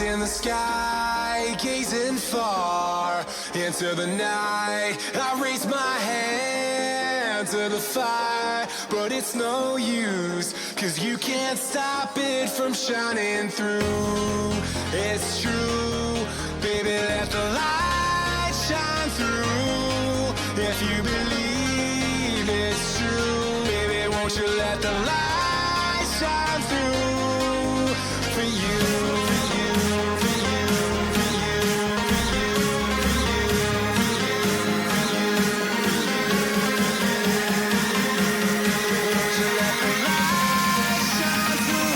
in the sky, gazing far into the night. I raise my hand to the fire, but it's no use, 'cause you can't stop it from shining through. It's true, baby, let the light shine through. If you believe it's true, baby, won't you let the light shine through for you, for you, for you, for you, for you, for you, for you, won't you let the light shine through.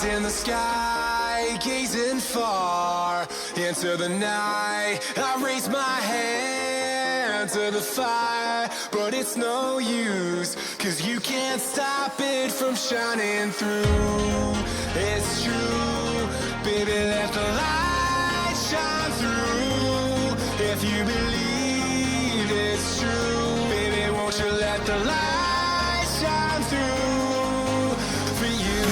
In the sky, gazing far into the night. I raise my hand to the fire, but it's no use, 'cause you can't stop it from shining through. It's true, baby, let the light shine through. If you believe it's true, baby, won't you let the light shine through for you.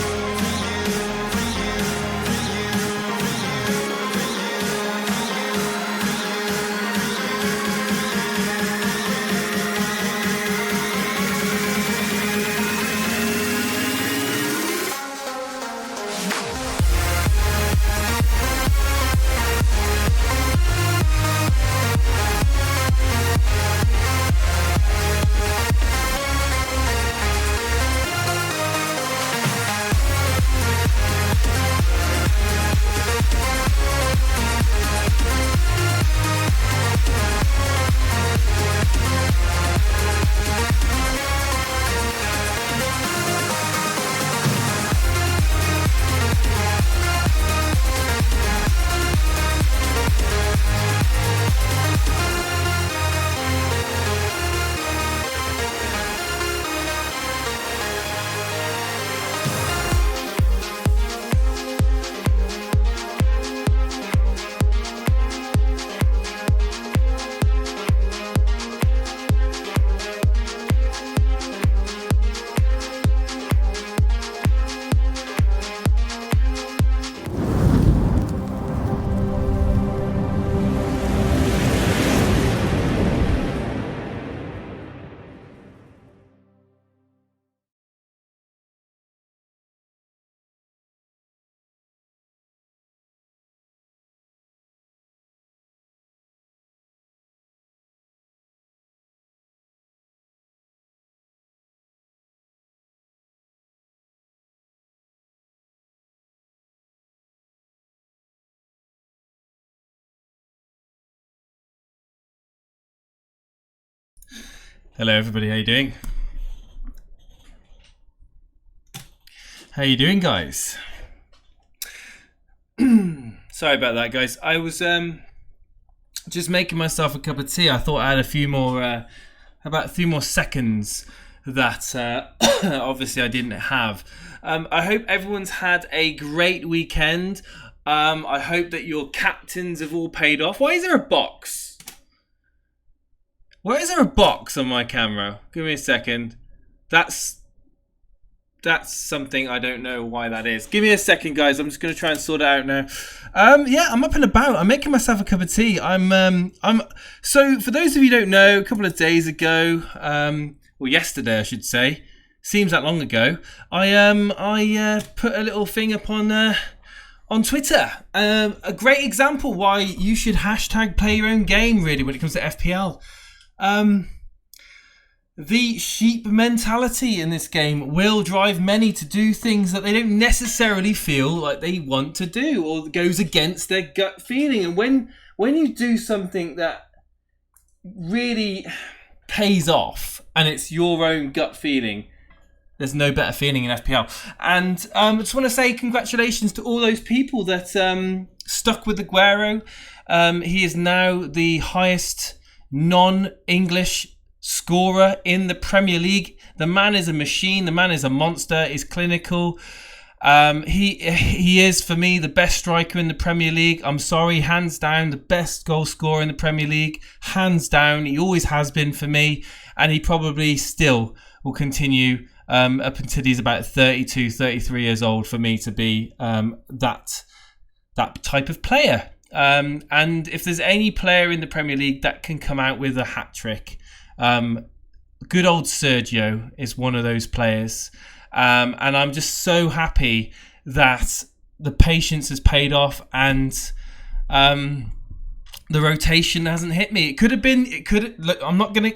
Hello everybody, how you doing? How you doing, guys? Sorry about that, guys. I was just making myself a cup of tea. I thought I had a few more, about 3 more seconds that obviously I didn't have. I hope everyone's had a great weekend. I hope that your captains have all paid off. Why is there a box? Why is there a box on my camera? Give me a second. That's something I don't know why that is. Give me a second, guys. I'm just going to try and sort it out now. Yeah, I'm up and about. I'm making myself a cup of tea. So for those of you who don't know, a couple of days ago, well, yesterday I should say, seems that long ago, I put a little thing up on Twitter. A great example why you should hashtag play your own game, really, when it comes to FPL. The sheep mentality in this game will drive many to do things that they don't necessarily feel like they want to do, or goes against their gut feeling. And when you do something that really pays off and it's your own gut feeling, there's no better feeling in FPL. And I just want to say congratulations to all those people that stuck with Aguero. He is now the highest non-English scorer in the Premier League. The man is a machine. The man is a monster. He's clinical. He is, for me, the best striker in the Premier League. I'm sorry, hands down, the best goal scorer in the Premier League. Hands down. He always has been for me. And he probably still will continue up until he's about 32, 33 years old for me to be that type of player. And if there's any player in the Premier League that can come out with a hat-trick, good old Sergio is one of those players. And I'm just so happy that the patience has paid off and the rotation hasn't hit me.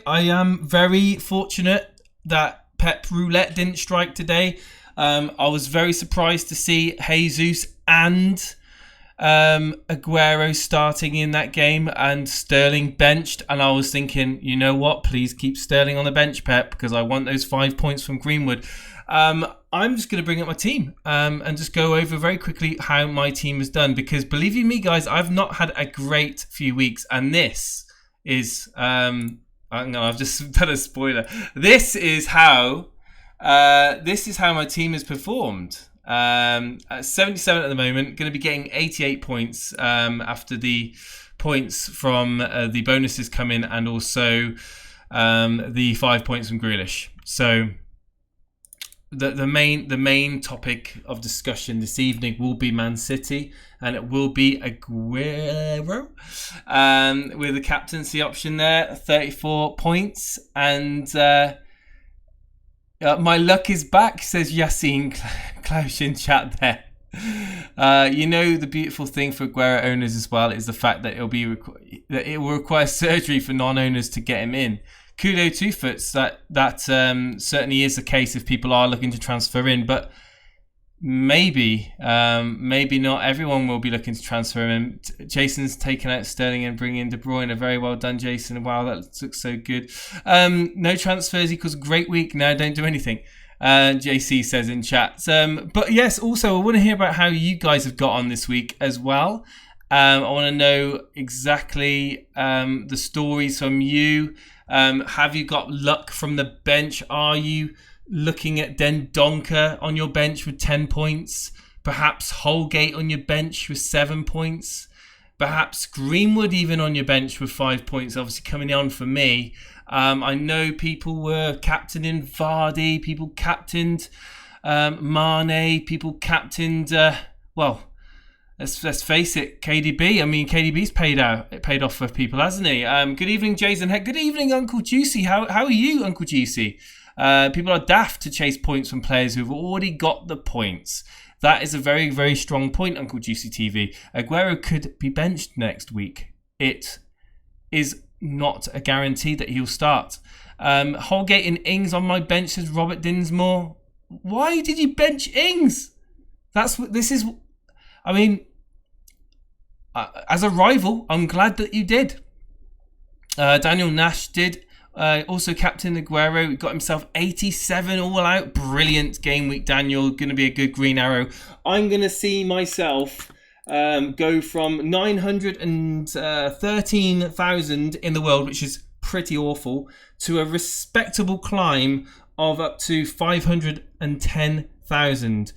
I am very fortunate that Pep Roulette didn't strike today. I was very surprised to see Jesus and Aguero starting in that game and Sterling benched, and I was thinking, you know what, please keep Sterling on the bench, Pep, because I want those 5 points from Greenwood. I'm just going to bring up my team and just go over very quickly how my team has done, because believe you me, guys, I've not had a great few weeks, and this is I've just done a spoiler. This is how my team has performed. At 77 at the moment, going to be getting 88 points after the points from the bonuses come in, and also the 5 points from Grealish. So the main topic of discussion this evening will be Man City, and it will be Aguero with the captaincy option there, 34 points, and my luck is back, says Yassine Klaus in chat there. You know, the beautiful thing for Aguero owners as well is the fact that it will require surgery for non-owners to get him in. Kudo Two-Foots, that certainly is the case if people are looking to transfer in, but maybe not everyone will be looking to transfer him. Jason's taken out Sterling and bringing in De Bruyne. Very well done, Jason. Wow, that looks so good. No transfers equals great week. No, don't do anything. JC says in chat. But yes, also I want to hear about how you guys have got on this week as well. I want to know exactly the stories from you. Have you got luck from the bench? Are you looking at Dendoncker on your bench with 10 points? Perhaps Holgate on your bench with 7 points? Perhaps Greenwood even on your bench with 5 points, obviously coming on for me. I know people were captaining Vardy, people captained Mane, people captained, let's face it, KDB. I mean, KDB's paid off for people, hasn't he? Good evening, Jason. Good evening, Uncle Juicy. How are you, Uncle Juicy? People are daft to chase points from players who've already got the points. That is a very, very strong point, Uncle Juicy TV. Aguero could be benched next week. It is not a guarantee that he'll start. Holgate and Ings on my bench, says Robert Dinsmore. Why did you bench Ings? As a rival, I'm glad that you did. Daniel Nash did. Also captain Aguero, got himself 87 all out. Brilliant game week, Daniel. Going to be a good green arrow. I'm going to see myself go from 913,000 in the world, which is pretty awful, to a respectable climb of up to 510,000.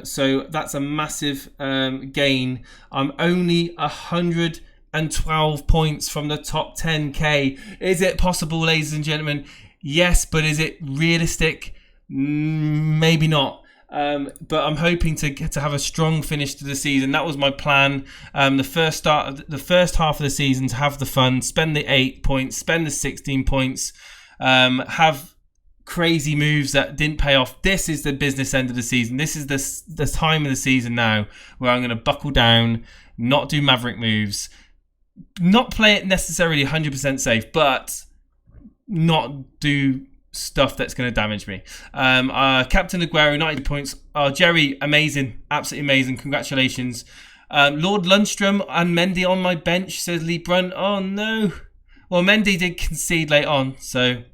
So that's a massive gain. I'm only 112 points from the top 10k. Is it possible, ladies and gentlemen? Yes, but is it realistic? Maybe not. But I'm hoping to have a strong finish to the season. That was my plan. The first half of the season, to have the fun, spend the 8 points, spend the 16 points, have crazy moves that didn't pay off. This is the business end of the season. This is the time of the season now where I'm going to buckle down, not do maverick moves, not play it necessarily 100% safe, but not do stuff that's going to damage me. Captain Aguero, 90 points. Jerry, amazing, absolutely amazing. Congratulations. Lord Lundstrom and Mendy on my bench, says Lee Brunt. Oh no. Well, Mendy did concede late on, so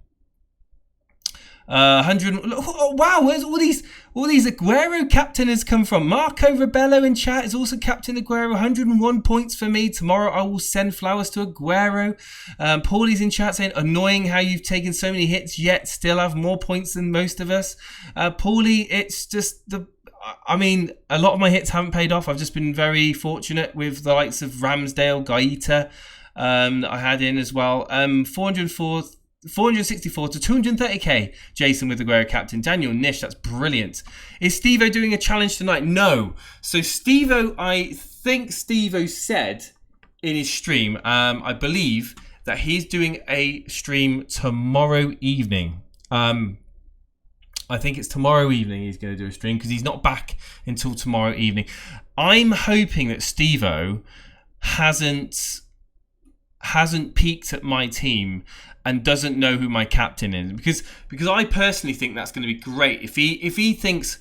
100. Oh, wow, where's all these Aguero captainers come from? Marco Rebello in chat is also Captain Aguero. 101 points for me. Tomorrow I will send flowers to Aguero. Paulie's in chat saying, annoying how you've taken so many hits yet still have more points than most of us. Paulie, it's just a lot of my hits haven't paid off. I've just been very fortunate with the likes of Ramsdale, Gaeta that I had in as well. 464 to 230k. Jason with Aguero captain. Daniel Nish, that's brilliant. Is Steve-O doing a challenge tonight? No. So Steve-O, I think Steve-O said in his stream, I believe that he's doing a stream tomorrow evening. I think it's tomorrow evening he's going to do a stream because he's not back until tomorrow evening. I'm hoping that Steve-O hasn't peeked at my team and doesn't know who my captain is, because I personally think that's going to be great if he thinks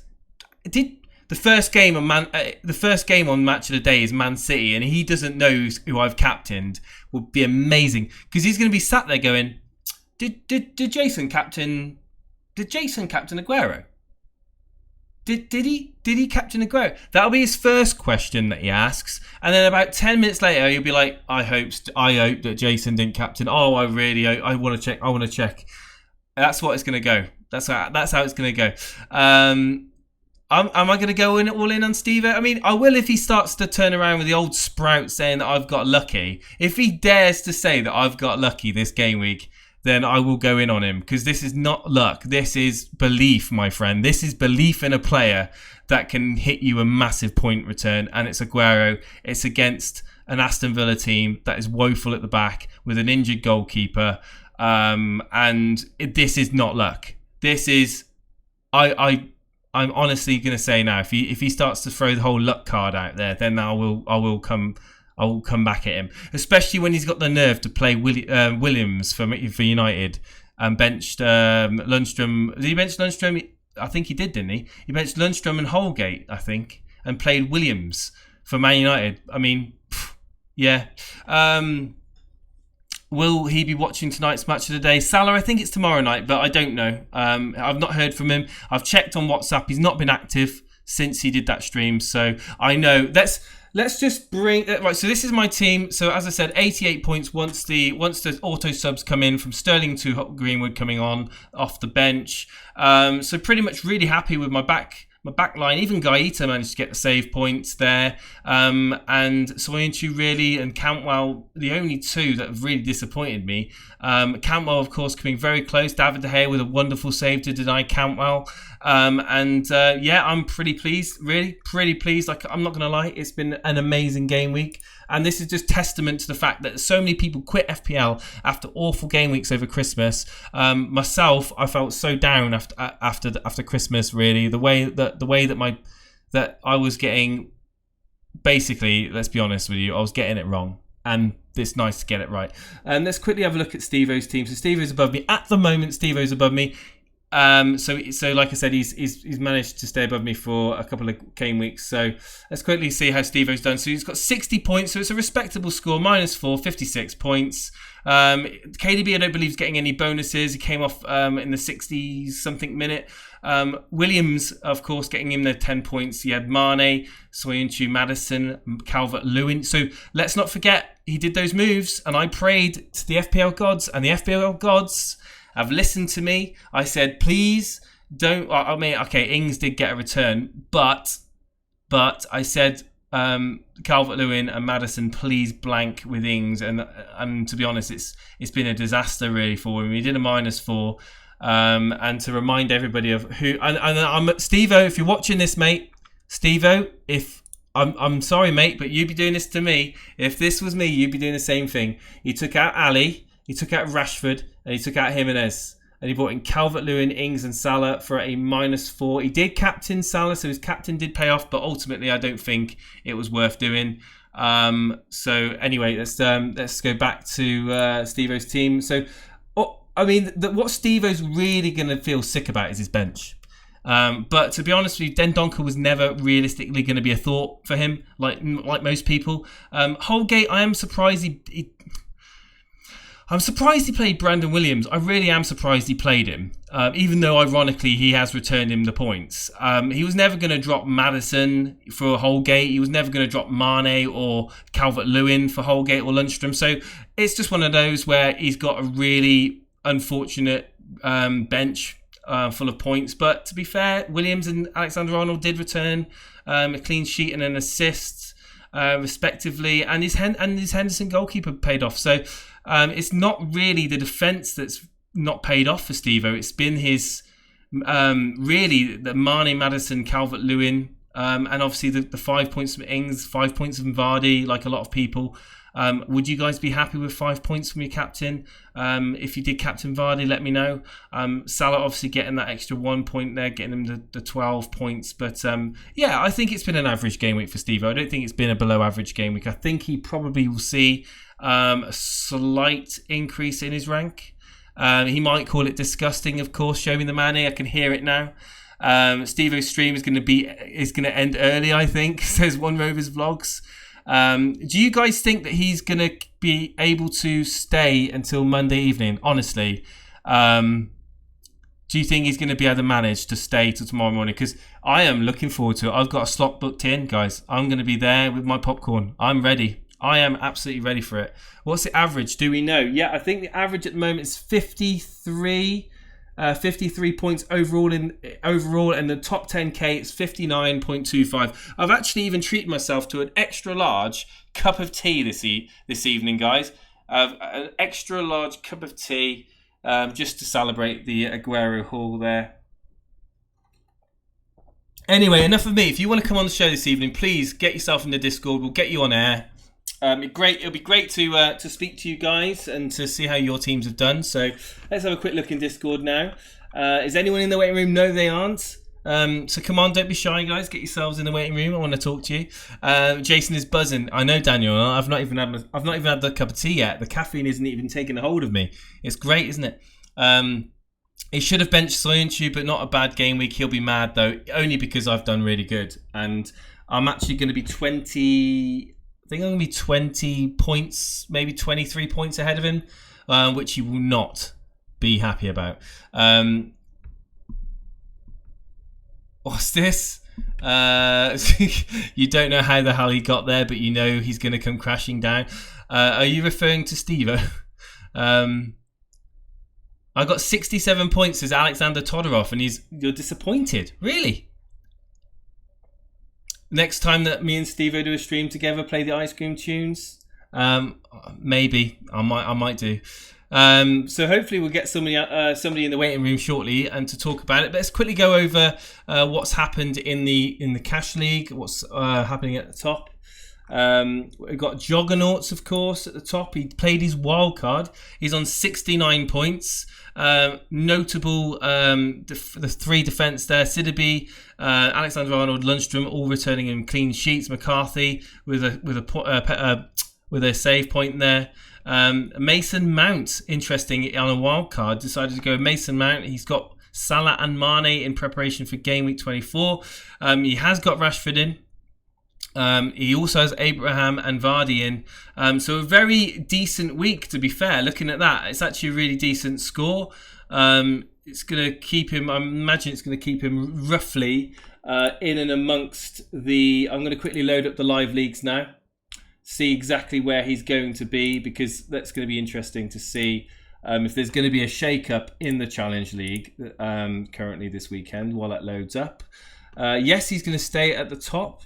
the first game on Match of the Day is Man City and he doesn't know who I've captained, would be amazing, because he's going to be sat there going, did Jason captain Aguero? Did he captain Aguero? That'll be his first question that he asks, and then about 10 minutes later he'll be like, I hope that Jason didn't captain. Oh, I want to check. That's what it's going to go. That's how it's going to go. Am I going to go all in on Steve? I mean, I will if he starts to turn around with the old sprout saying that I've got lucky. If he dares to say that I've got lucky this game week, then I will go in on him, because this is not luck. This is belief, my friend. This is belief in a player that can hit you a massive point return, and it's Aguero. It's against an Aston Villa team that is woeful at the back with an injured goalkeeper, this is not luck. This is, I'm honestly going to say now, if he starts to throw the whole luck card out there, then I will come back at him, especially when he's got the nerve to play Williams for United and benched Lundstrom. Did he bench Lundstrom? I think he did, didn't he? He benched Lundstrom and Holgate, I think, and played Williams for Man United. I mean, yeah. Will he be watching tonight's Match of the Day? Salah, I think it's tomorrow night, but I don't know. I've not heard from him. I've checked on WhatsApp. He's not been active since he did that stream, so I know. Let's just bring right. So this is my team. So as I said, 88 points once the auto subs come in from Sterling to Greenwood coming on off the bench. So pretty much really happy with my back line. Even Gaeta managed to get the save points there. And Soyuncu really and Cantwell, the only two that have really disappointed me. Cantwell, of course, coming very close. David De Gea with a wonderful save to deny Cantwell. I'm pretty pleased, really pretty pleased. Like, I'm not going to lie, it's been an amazing game week. And this is just testament to the fact that so many people quit FPL after awful game weeks over Christmas. Myself, I felt so down after Christmas. Really, the way that I was getting, basically, let's be honest with you, I was getting it wrong, and it's nice to get it right. Let's quickly have a look at Steve-O's team. So Steve-O's above me at the moment. Steve-O's above me. So like I said, he's managed to stay above me for a couple of game weeks. So let's quickly see how Steve-O's done. So he's got 60 points, so it's a respectable score. -4, 56 points. KDB, I don't believe, is getting any bonuses. He came off in the 60-something minute. Williams, of course, getting him the 10 points. He had Mane, Soyuncu, Maddison, Calvert-Lewin. So let's not forget, he did those moves, and I prayed to the FPL gods, and the FPL gods have listened to me. I said, please don't. I mean, okay, Ings did get a return, but I said, Calvert-Lewin and Maddison, please blank with Ings, and to be honest, it's been a disaster really for him. He did a -4, and to remind everybody of who, and I'm Steve-O, if you're watching this, mate, Steve-O, if I'm sorry, mate, but you'd be doing this to me. If this was me, you'd be doing the same thing. He took out Ali, he took out Rashford, and he took out Jimenez. And he brought in Calvert-Lewin, Ings and Salah for a -4. He did captain Salah, so his captain did pay off, but ultimately I don't think it was worth doing. So anyway, let's go back to Steve-O's team. So, I mean, what Steve-O's really going to feel sick about is his bench. But to be honest with you, Dendoncker was never realistically going to be a thought for him, like most people. Holgate, I am surprised I'm surprised he played Brandon Williams. I really am surprised he played him, even though ironically he has returned him the points. He was never going to drop Maddison for Holgate. He was never going to drop Mane or Calvert-Lewin for Holgate or Lundstram. So it's just one of those where he's got a really unfortunate bench full of points. But to be fair, Williams and Alexander-Arnold did return a clean sheet and an assist, respectively, and his Henderson goalkeeper paid off. So it's not really the defence that's not paid off for Steve-O. It's been his really the Mane, Maddison, Calvert-Lewin, and obviously the 5 points from Ings, 5 points from Vardy, like a lot of people. Would you guys be happy with 5 points from your captain? If you did captain Vardy, let me know. Salah obviously getting that extra 1 point there, getting him the 12 points. But yeah, I think it's been an average game week for Steve-O. I don't think it's been a below average game week. I think he probably will see a slight increase in his rank. He might call it disgusting, of course. Show me the money. I can hear it now. Steve-O's stream is going to end early, I think, says One Rovers Vlogs. Do you guys think that he's going to be able to stay until Monday evening? Honestly, do you think he's going to be able to manage to stay till tomorrow morning? Because I am looking forward to it. I've got a slot booked in, guys. I'm going to be there with my popcorn. I'm ready. I am absolutely ready for it. What's the average? Do we know? Yeah, I think the average at the moment is 53 points overall, and the top 10k it's 59.25. I've actually even treated myself to an extra large cup of tea this evening, guys. An extra large cup of tea just to celebrate the Aguero haul there. Anyway, enough of me. If you want to come on the show this evening, please get yourself in the Discord. We'll get you on air. It'll be great to speak to you guys and to see how your teams have done. So let's have a quick look in Discord now. Is anyone in the waiting room? No, they aren't. So come on, don't be shy, guys. Get yourselves in the waiting room. I want to talk to you. Jason is buzzing. I know, Daniel. I've not even had the cup of tea yet. The caffeine isn't even taking a hold of me. It's great, isn't it? He should have benched Soyuncu, but not a bad game week. He'll be mad though, only because I've done really good, and I'm actually going to be 20. I think I'm going to be 20 points, maybe 23 points ahead of him, which he will not be happy about. What's this? You don't know how the hell he got there, but you know he's going to come crashing down. Are you referring to Steve-O? I got 67 points as Alexander Todorov, and you're disappointed? Really? Next time that me and Steve-O do a stream together, play the ice cream tunes, maybe I might do. So hopefully we'll get somebody in the waiting room shortly and to talk about it. But let's quickly go over what's happened in the Cash League, what's happening at the top. We've got Joggernauts, of course, at the top. He played his wild card. He's on 69 points. Notable the three defence there: Sidibe, Alexander-Arnold, Lundstram, all returning in clean sheets. McCarthy with a save point there. Mason Mount, interesting, on a wild card, decided to go Mason Mount. He's got Salah and Mane in preparation for game week 24. He has got Rashford in. He also has Abraham and Vardy in. So a very decent week, to be fair. Looking at that, it's actually a really decent score. It's going to keep him, I imagine it's going to keep him roughly in and amongst the... I'm going to quickly load up the live leagues now. See exactly where he's going to be, because that's going to be interesting to see. if there's going to be a shake-up in the Challenge League currently this weekend while that loads up. Yes, he's going to stay at the top.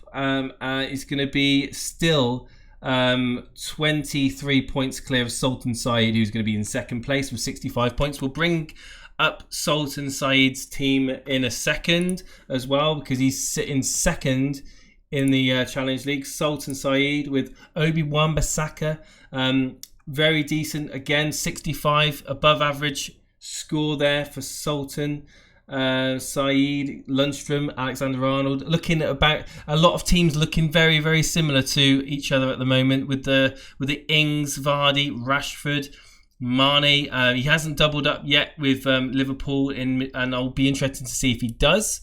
He's going to be still 23 points clear of Sultan Saeed, who's going to be in second place with 65 points. We'll bring up Sultan Saeed's team in a second as well, because he's sitting second in the Challenge League. Sultan Saeed with Obi Wan-Bissaka. Very decent. Again, 65 above average score there for Sultan. Saeed, Lundstrom, Alexander-Arnold, looking at about a lot of teams looking very, very similar to each other at the moment with the Ings, Vardy, Rashford, Mane. He hasn't doubled up yet with Liverpool, and I'll be interested to see if he does.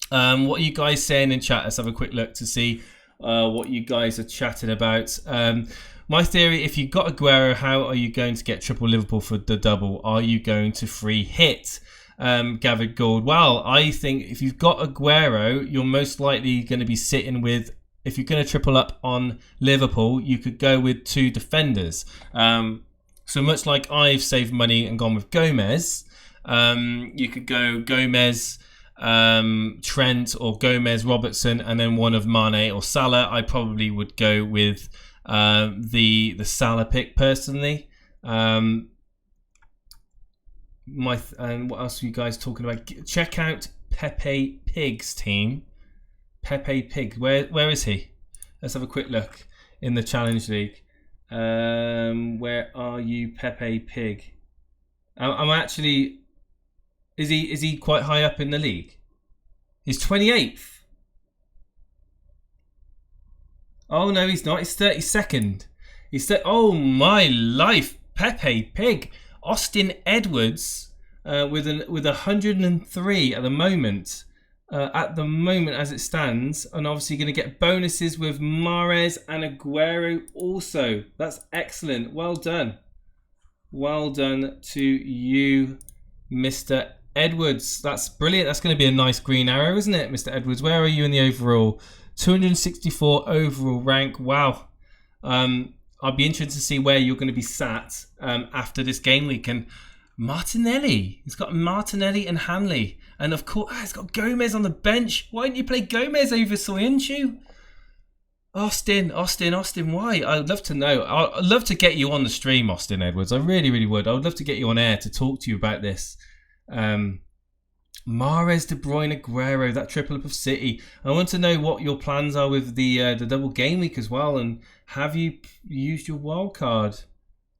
What are you guys saying in chat? Let's have a quick look to see what you guys are chatting about. My theory, if you've got Aguero, how are you going to get triple Liverpool for the double? Are you going to free hit? Gathered Gold. Well, I think if you've got Aguero, you're most likely going to be sitting with, if you're going to triple up on Liverpool, you could go with 2 defenders. So much like I've saved money and gone with Gomez, you could go Gomez, Trent, or Gomez, Robertson, and then one of Mane or Salah. I probably would go with the Salah pick personally. And what else are you guys talking about? Check out Pepe Pig's team. Pepe Pig, where is he? Let's have a quick look in the Challenge League. Where are you, Pepe Pig? I'm actually. Is he quite high up in the league? He's 28th. Oh no, he's not. He's 32nd. Oh my life, Pepe Pig. Austin Edwards with 103 at the moment. As it stands, and obviously going to get bonuses with Mahrez and Aguero also. That's excellent. Well done. Well done to you, Mr. Edwards. That's brilliant. That's going to be a nice green arrow, isn't it, Mr. Edwards? Where are you in the overall? 264 overall rank. Wow. I'll be interested to see where you're going to be sat after this game week. And Martinelli. He's got Martinelli and Hanley. And of course, he's got Gomez on the bench. Why didn't you play Gomez over Soyuncu? Austin, why? I'd love to know. I'd love to get you on the stream, Austin Edwards. I really, really would. I would love to get you on air to talk to you about this. Mahrez, De Bruyne, Aguero, that triple up of City. I want to know what your plans are with the double game week as well. And have you used your wild card?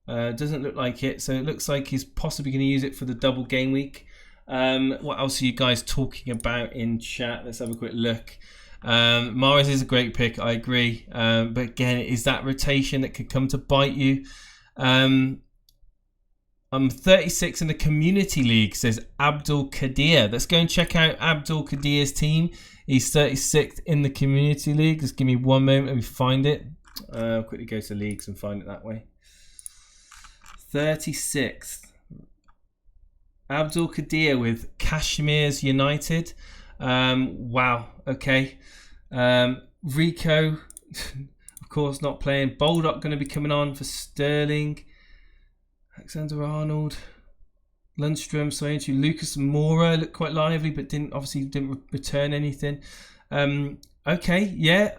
Doesn't look like it. So it looks like he's possibly going to use it for the double game week. What else are you guys talking about in chat? Let's have a quick look. Mahrez is a great pick, I agree. But again, is that rotation that could come to bite you? I'm 36 in the community league, says Abdul Kadir. Let's go and check out Abdul Kadir's team. He's 36th in the community league. Just give me one moment, let me find it. I'll quickly go to leagues and find it that way. 36th. Abdul Kadir with Kashmir's United. Wow, okay. Rico, of course, not playing. Baldock going to be coming on for Sterling. Alexander-Arnold. Lundstrom, Soyuncu, Lucas Moura looked quite lively, but didn't return anything. Okay, yeah.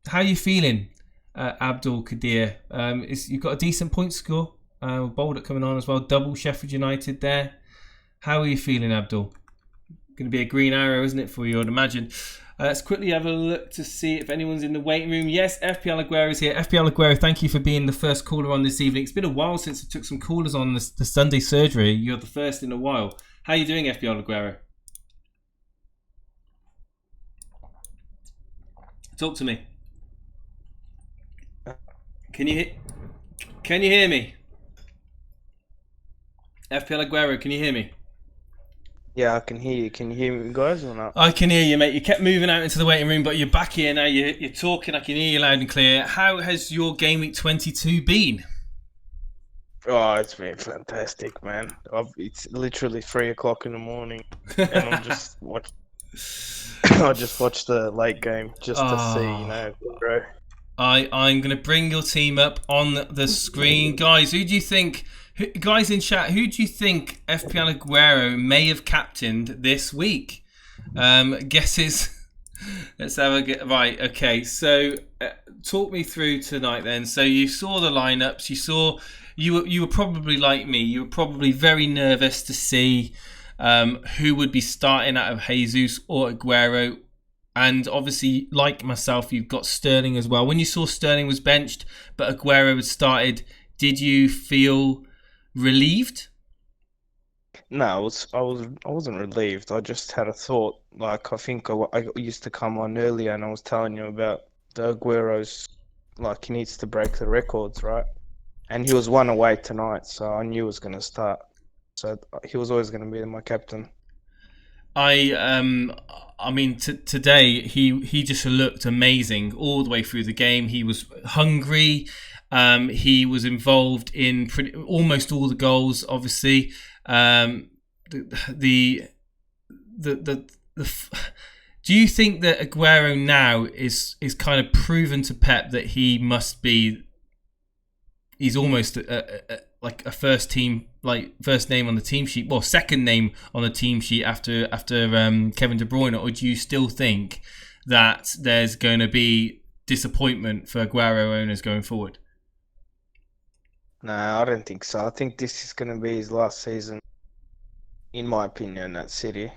How are you feeling, Abdul Kadir? You've got a decent point score. Baldock coming on as well. Double Sheffield United there. How are you feeling, Abdul? Going to be a green arrow, isn't it, for you, I'd imagine. Let's quickly have a look to see if anyone's in the waiting room. Yes, FPL Aguero is here. FPL Aguero, thank you for being the first caller on this evening. It's been a while since I took some callers on the Sunday surgery. You're the first in a while. How are you doing, FPL Aguero? Talk to me. Can you hear me? FPL Aguero, can you hear me? Yeah, I can hear you. Can you hear me, guys, or not? I can hear you, mate. You kept moving out into the waiting room, but you're back here now. You're talking. I can hear you loud and clear. How has your Game Week 22 been? Oh, it's been fantastic, man. It's literally 3 o'clock in the morning, and I just watched the late game just to see, bro. I'm going to bring your team up on the screen. Guys, who do you think Guys in chat, who do you think FPL Aguero may have captained this week? Guesses. Let's have a get. Right, okay. So, talk me through tonight then. So you saw the lineups. You were probably like me. You were probably very nervous to see who would be starting out of Jesus or Aguero. And obviously, like myself, you've got Sterling as well. When you saw Sterling was benched, but Aguero had started, did you feel relieved? No, I wasn't relieved. I just had a thought. Like, I think I used to come on earlier and I was telling you about the Aguero's, like, he needs to break the records, right? And he was one away tonight, so I knew he was going to start. So he was always going to be my captain. I mean, today he just looked amazing all the way through the game. He was hungry. He was involved in almost all the goals. Obviously, do you think that Aguero now is kind of proven to Pep that he must be? He's almost like a first name on the team sheet, well, second name on the team sheet after Kevin De Bruyne, or do you still think that there's going to be disappointment for Aguero owners going forward? No, I don't think so. I think this is going to be his last season, in my opinion, at City.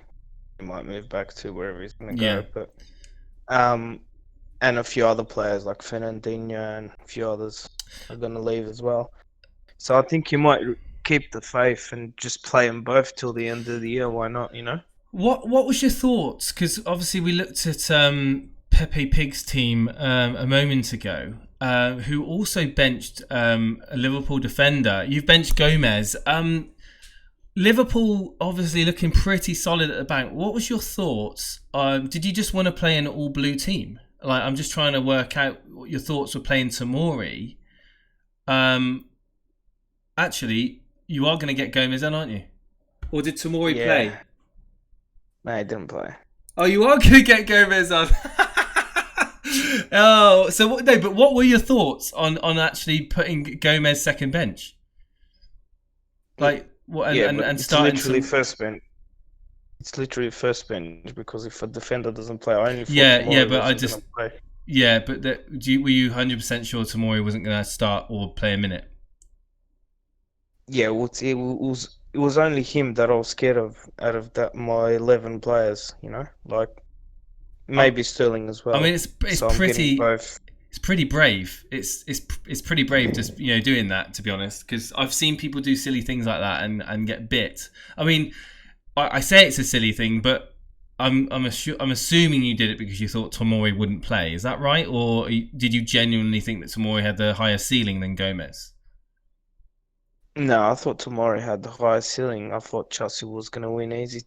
He might move back to wherever he's going to go, but and a few other players like Fernandinho and a few others are going to leave as well. So I think you might keep the faith and just play them both till the end of the year. Why not, you know? What was your thoughts? Because obviously we looked at Pepe Pig's team a moment ago, who also benched a Liverpool defender. You've benched Gomez. Liverpool obviously looking pretty solid at the back. What was your thoughts? Did you just want to play an all-blue team? Like, I'm just trying to work out what your thoughts were playing Tomori. Actually, you are going to get Gomez in, aren't you? Or did Tomori play? No, he didn't play. Oh, you are going to get Gomez on. Oh, so what? No, but what were your thoughts on actually putting Gomez second bench? Like what? And starting literally first bench. It's literally first bench because if a defender doesn't play, I only thought were you 100% sure Tomori wasn't going to start or play a minute? Yeah, it was only him that I was scared of out of my 11 players. You know, like maybe Sterling as well. I mean, it's pretty brave. It's pretty brave just doing that, to be honest, because I've seen people do silly things like that and get bit. I mean, I say it's a silly thing, but I'm assuming you did it because you thought Tomori wouldn't play. Is that right, or did you genuinely think that Tomori had the higher ceiling than Gomez? No, I thought Tomori had the higher ceiling. I thought Chelsea was going to win easy,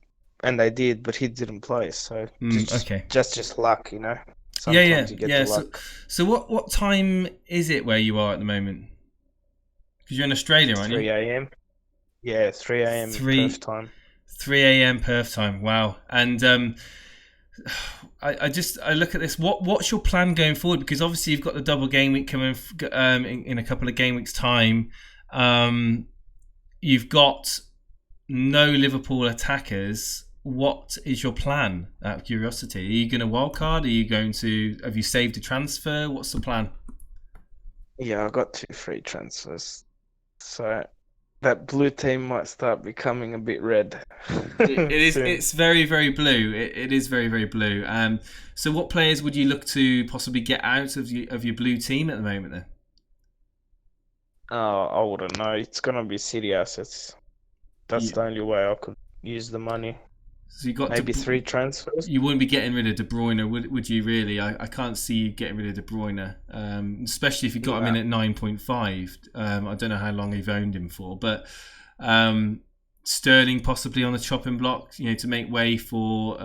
and they did, but he didn't play. So just luck, you know. Sometimes you get the luck. So what time is it where you are at the moment? Because you're in Australia, aren't you? 3 a.m. Yeah, 3 a.m. Perth time. 3 a.m. Perth time. Wow. And I look at this. What's your plan going forward? Because obviously you've got the double game week coming in a couple of game weeks' time. You've got no Liverpool attackers. What is your plan? Out of curiosity, are you going to wildcard? Have you saved a transfer? What's the plan? Yeah, I got 2 free transfers, so that blue team might start becoming a bit red. It is. It's very, very blue. It is very, very blue. So what players would you look to possibly get out of your blue team at the moment then? Oh, I wouldn't know. It's gonna be City assets. That's the only way I could use the money. So you got maybe 3 transfers. You wouldn't be getting rid of De Bruyne, would you? Really, I can't see you getting rid of De Bruyne, especially if you got him in at 9.5. I don't know how long you've owned him for, but Sterling possibly on the chopping block, to make way for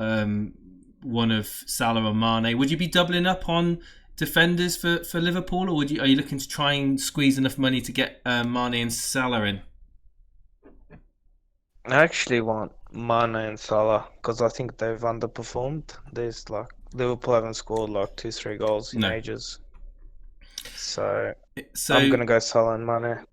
one of Salah or Mane. Would you be doubling up on defenders for Liverpool, or are you looking to try and squeeze enough money to get Mane and Salah in? I actually want Mane and Salah because I think they've underperformed. Liverpool haven't scored 2-3 goals in ages. So I'm gonna go Salah and Mane.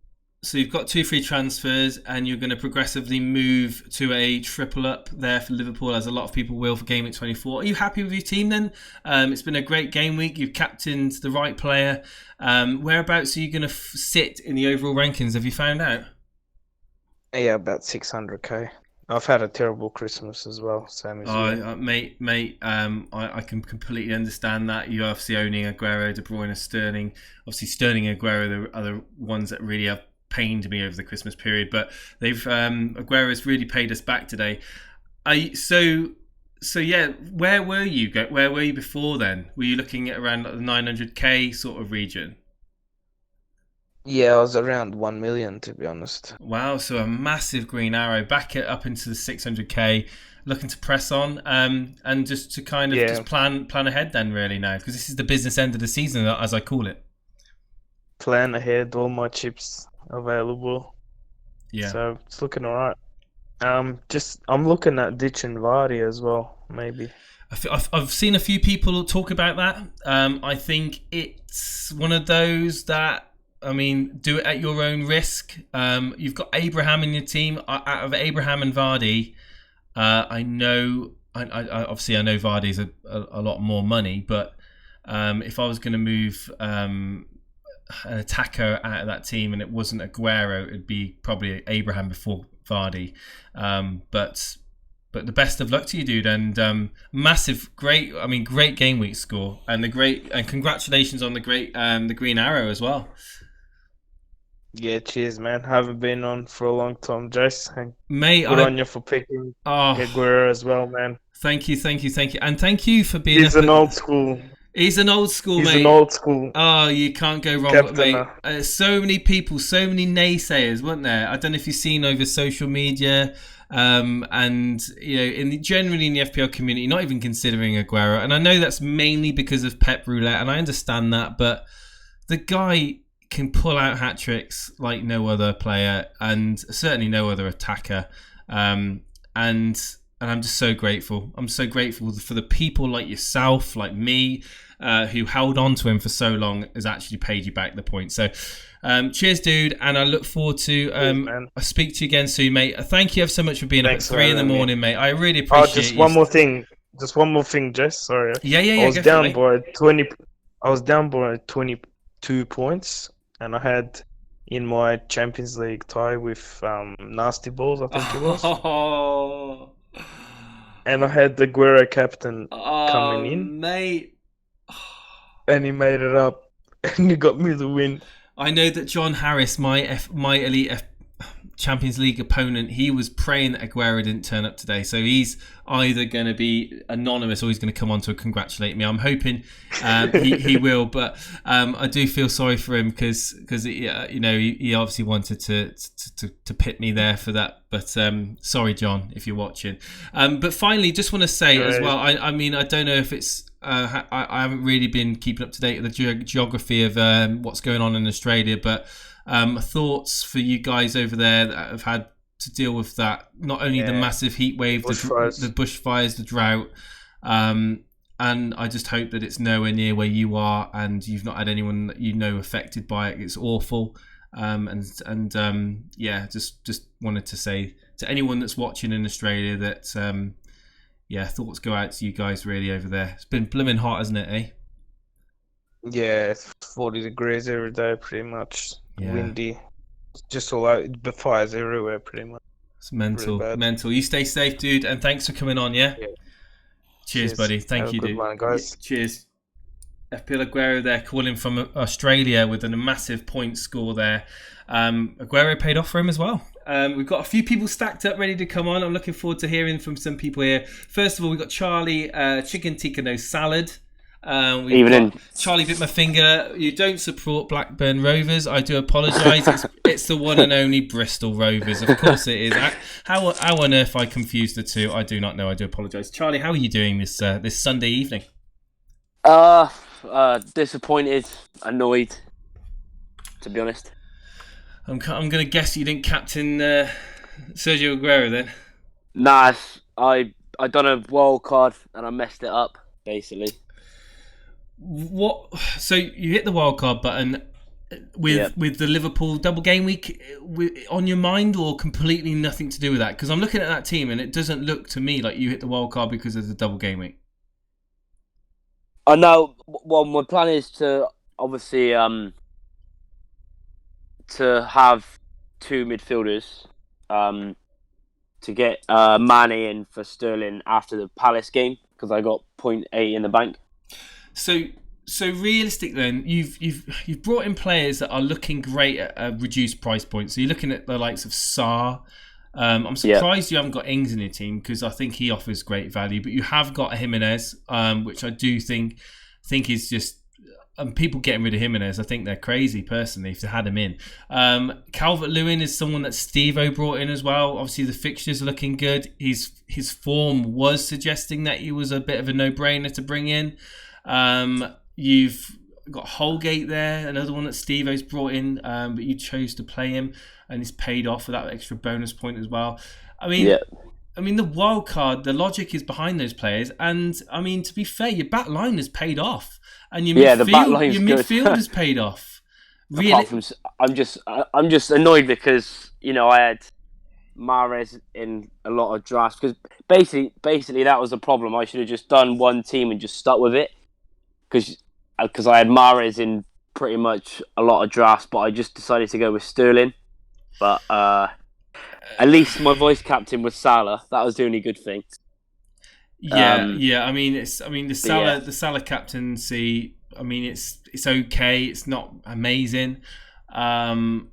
So you've got 2 free transfers, and you're going to progressively move to a triple up there for Liverpool, as a lot of people will for Gameweek 24. Are you happy with your team then? It's been a great game week. You've captained the right player. Whereabouts are you going to sit in the overall rankings? Have you found out? Yeah, about 600k. I've had a terrible Christmas as well, same as you. Mate, I can completely understand that. You're obviously owning Aguero, De Bruyne, Sterling. Obviously, Sterling and Aguero are the ones that really have pained me over the Christmas period. But Aguero has really paid us back today. So yeah, where were you? Where were you before then? Were you looking at around the 900k sort of region? Yeah, I was around 1 million, to be honest. Wow, so a massive green arrow back it up into the 600k, looking to press on, and just to kind of just plan ahead then really now, because this is the business end of the season, as I call it. Plan ahead, all my chips available. Yeah. So it's looking alright. I'm looking at ditching Vardy as well, maybe. I've seen a few people talk about that. I think it's one of those that, I mean, do it at your own risk. You've got Abraham in your team. Out of Abraham and Vardy, I know Vardy's a lot more money, but if I was going to move an attacker out of that team and it wasn't Aguero, it'd be probably Abraham before Vardy. But the best of luck to you, dude, and great game week score, and congratulations on the green arrow as well. Yeah, cheers, man. Haven't been on for a long time, Jace. Mate, good on you for picking Aguero as well, man. Thank you, and thank you for being. He's an old school. He's an old school, mate. He's an old school. Oh, you can't go wrong with mate. So many people, so many naysayers, weren't there? I don't know if you've seen over social media, and you know, generally in the FPL community, not even considering Aguero. And I know that's mainly because of Pep Roulette, and I understand that, but the guy can pull out hat tricks like no other player, and certainly no other attacker. And I'm just so grateful. I'm so grateful for the people like yourself, like me, who held on to him for so long, has actually paid you back the point. So cheers, dude, and I look forward to I'll speak to you again soon, mate. Thank you so much for being up at 3 a.m, mate. I really appreciate it. Just one more thing, Jess. Sorry. Yeah. I was down by 20. I was down by 22 points, and I had in my Champions League tie with Nasty Balls, I think it was. And I had the Aguero captain coming in, mate, and he made it up, and he got me the win. I know that John Harris, my Elite Champions League opponent, he was praying that Aguero didn't turn up today, so he's either going to be anonymous or he's going to come on to congratulate me. I'm hoping he will, but I do feel sorry for him because he obviously wanted to pit me there for that. But sorry, John, if you're watching. But finally, just want to say as well, I mean, I don't know if it's I haven't really been keeping up to date with the geography of what's going on in Australia, but thoughts for you guys over there that have had to deal with that, not only the massive heat wave, the bushfires, the drought, and I just hope that it's nowhere near where you are and you've not had anyone that you know affected by it. It's awful, just wanted to say to anyone that's watching in Australia that thoughts go out to you guys really over there. It's been blooming hot, hasn't it, eh? Yeah, it's 40 degrees every day, pretty much. Yeah. Windy. Just all out, the fires everywhere, pretty much. It's mental, really mental. You stay safe, dude, and thanks for coming on, yeah? Cheers, buddy. Thank you, dude. One, guys. Cheers. FPL Aguero there, calling from Australia with a massive point score there. Aguero paid off for him as well. We've got a few people stacked up, ready to come on. I'm looking forward to hearing from some people here. First of all, we've got Charlie, chicken tikka no salad. Evening. Charlie bit my finger. You don't support Blackburn Rovers. I do apologise. It's the one and only Bristol Rovers. Of course it is. How on earth I confused the two, I do not know. I do apologise. Charlie, how are you doing this Sunday evening? Disappointed, annoyed, to be honest. I'm going to guess you didn't captain Sergio Aguero then? Nah, I done a wild card and I messed it up, basically. What? So you hit the wildcard button. with the Liverpool double game week on your mind, or completely nothing to do with that? Because I'm looking at that team and it doesn't look to me like you hit the wild card because of the double game week. I know. Well, my plan is to obviously to have two midfielders, to get Mane in for Sterling after the Palace game because I got 0.8 in the bank. So realistic then, you've brought in players that are looking great at a reduced price point. So you're looking at the likes of Sarr. I'm surprised you haven't got Ings in your team because I think he offers great value. But you have got Jimenez, which I do think is just. People getting rid of Jimenez, I think they're crazy personally if they had him in. Calvert-Lewin is someone that Steve-O brought in as well. Obviously the fixtures are looking good. His form was suggesting that he was a bit of a no-brainer to bring in. You've got Holgate there, another one that Steve-O's brought in, but you chose to play him and he's paid off for that extra bonus point as well. I mean, the wild card, the logic is behind those players, and I mean, to be fair, your back line has paid off, and your midfield has paid off. Really, apart from, I'm just annoyed because I had Mahrez in a lot of drafts because basically that was the problem. I should have just done one team and just stuck with it because I had Mahrez in pretty much a lot of drafts, but I just decided to go with Sterling. But at least my vice captain was Salah. That was the only good thing. Yeah. I mean, the Salah captaincy. I mean, it's okay. It's not amazing. What's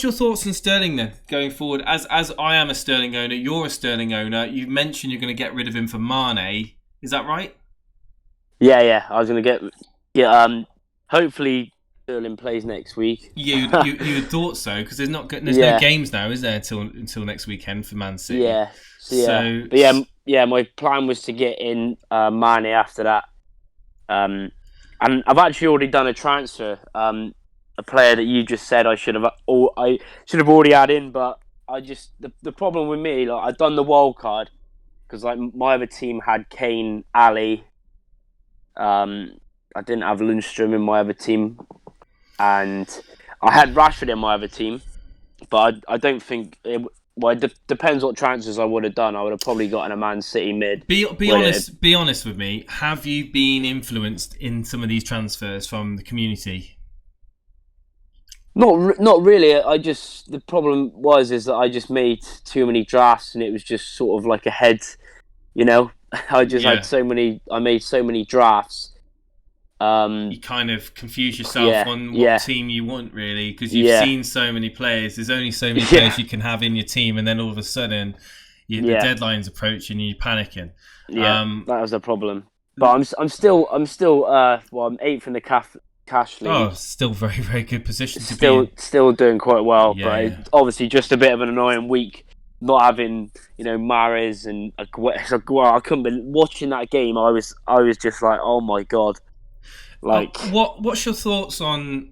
your thoughts on Sterling then going forward? As I am a Sterling owner, you're a Sterling owner. You mentioned you're going to get rid of him for Mane. Is that right? Yeah. I was going to get. Hopefully Sterling plays next week. You thought so because there's no games now, is there, until next weekend for Man City? Yeah. But my plan was to get in Mane after that. And I've actually already done a transfer. A player that you just said I should have already had in, but the problem with me, like I'd done the wild card because like my other team had Kane, Ali. I didn't have Lundstrom in my other team, and I had Rashford in my other team, but I don't think it depends what transfers I would have done. I would have probably gotten a Man City mid. Be honest with me. Have you been influenced in some of these transfers from the community? Not really. The problem is that I just made too many drafts, and it was just sort of like a head. I made so many drafts. You kind of confuse yourself on what team you want, really, because you've seen so many players. There's only so many players you can have in your team, and then all of a sudden, the deadline's approaching, and you're panicking. Yeah, that was the problem. But I'm still I'm 8th in the cash league. Oh, still very, very good position to be in. Still doing quite well, but it's obviously just a bit of an annoying week. Not having, Mahrez and Aguero. I couldn't be watching that game. I was just like, oh my god. Like, what's your thoughts on?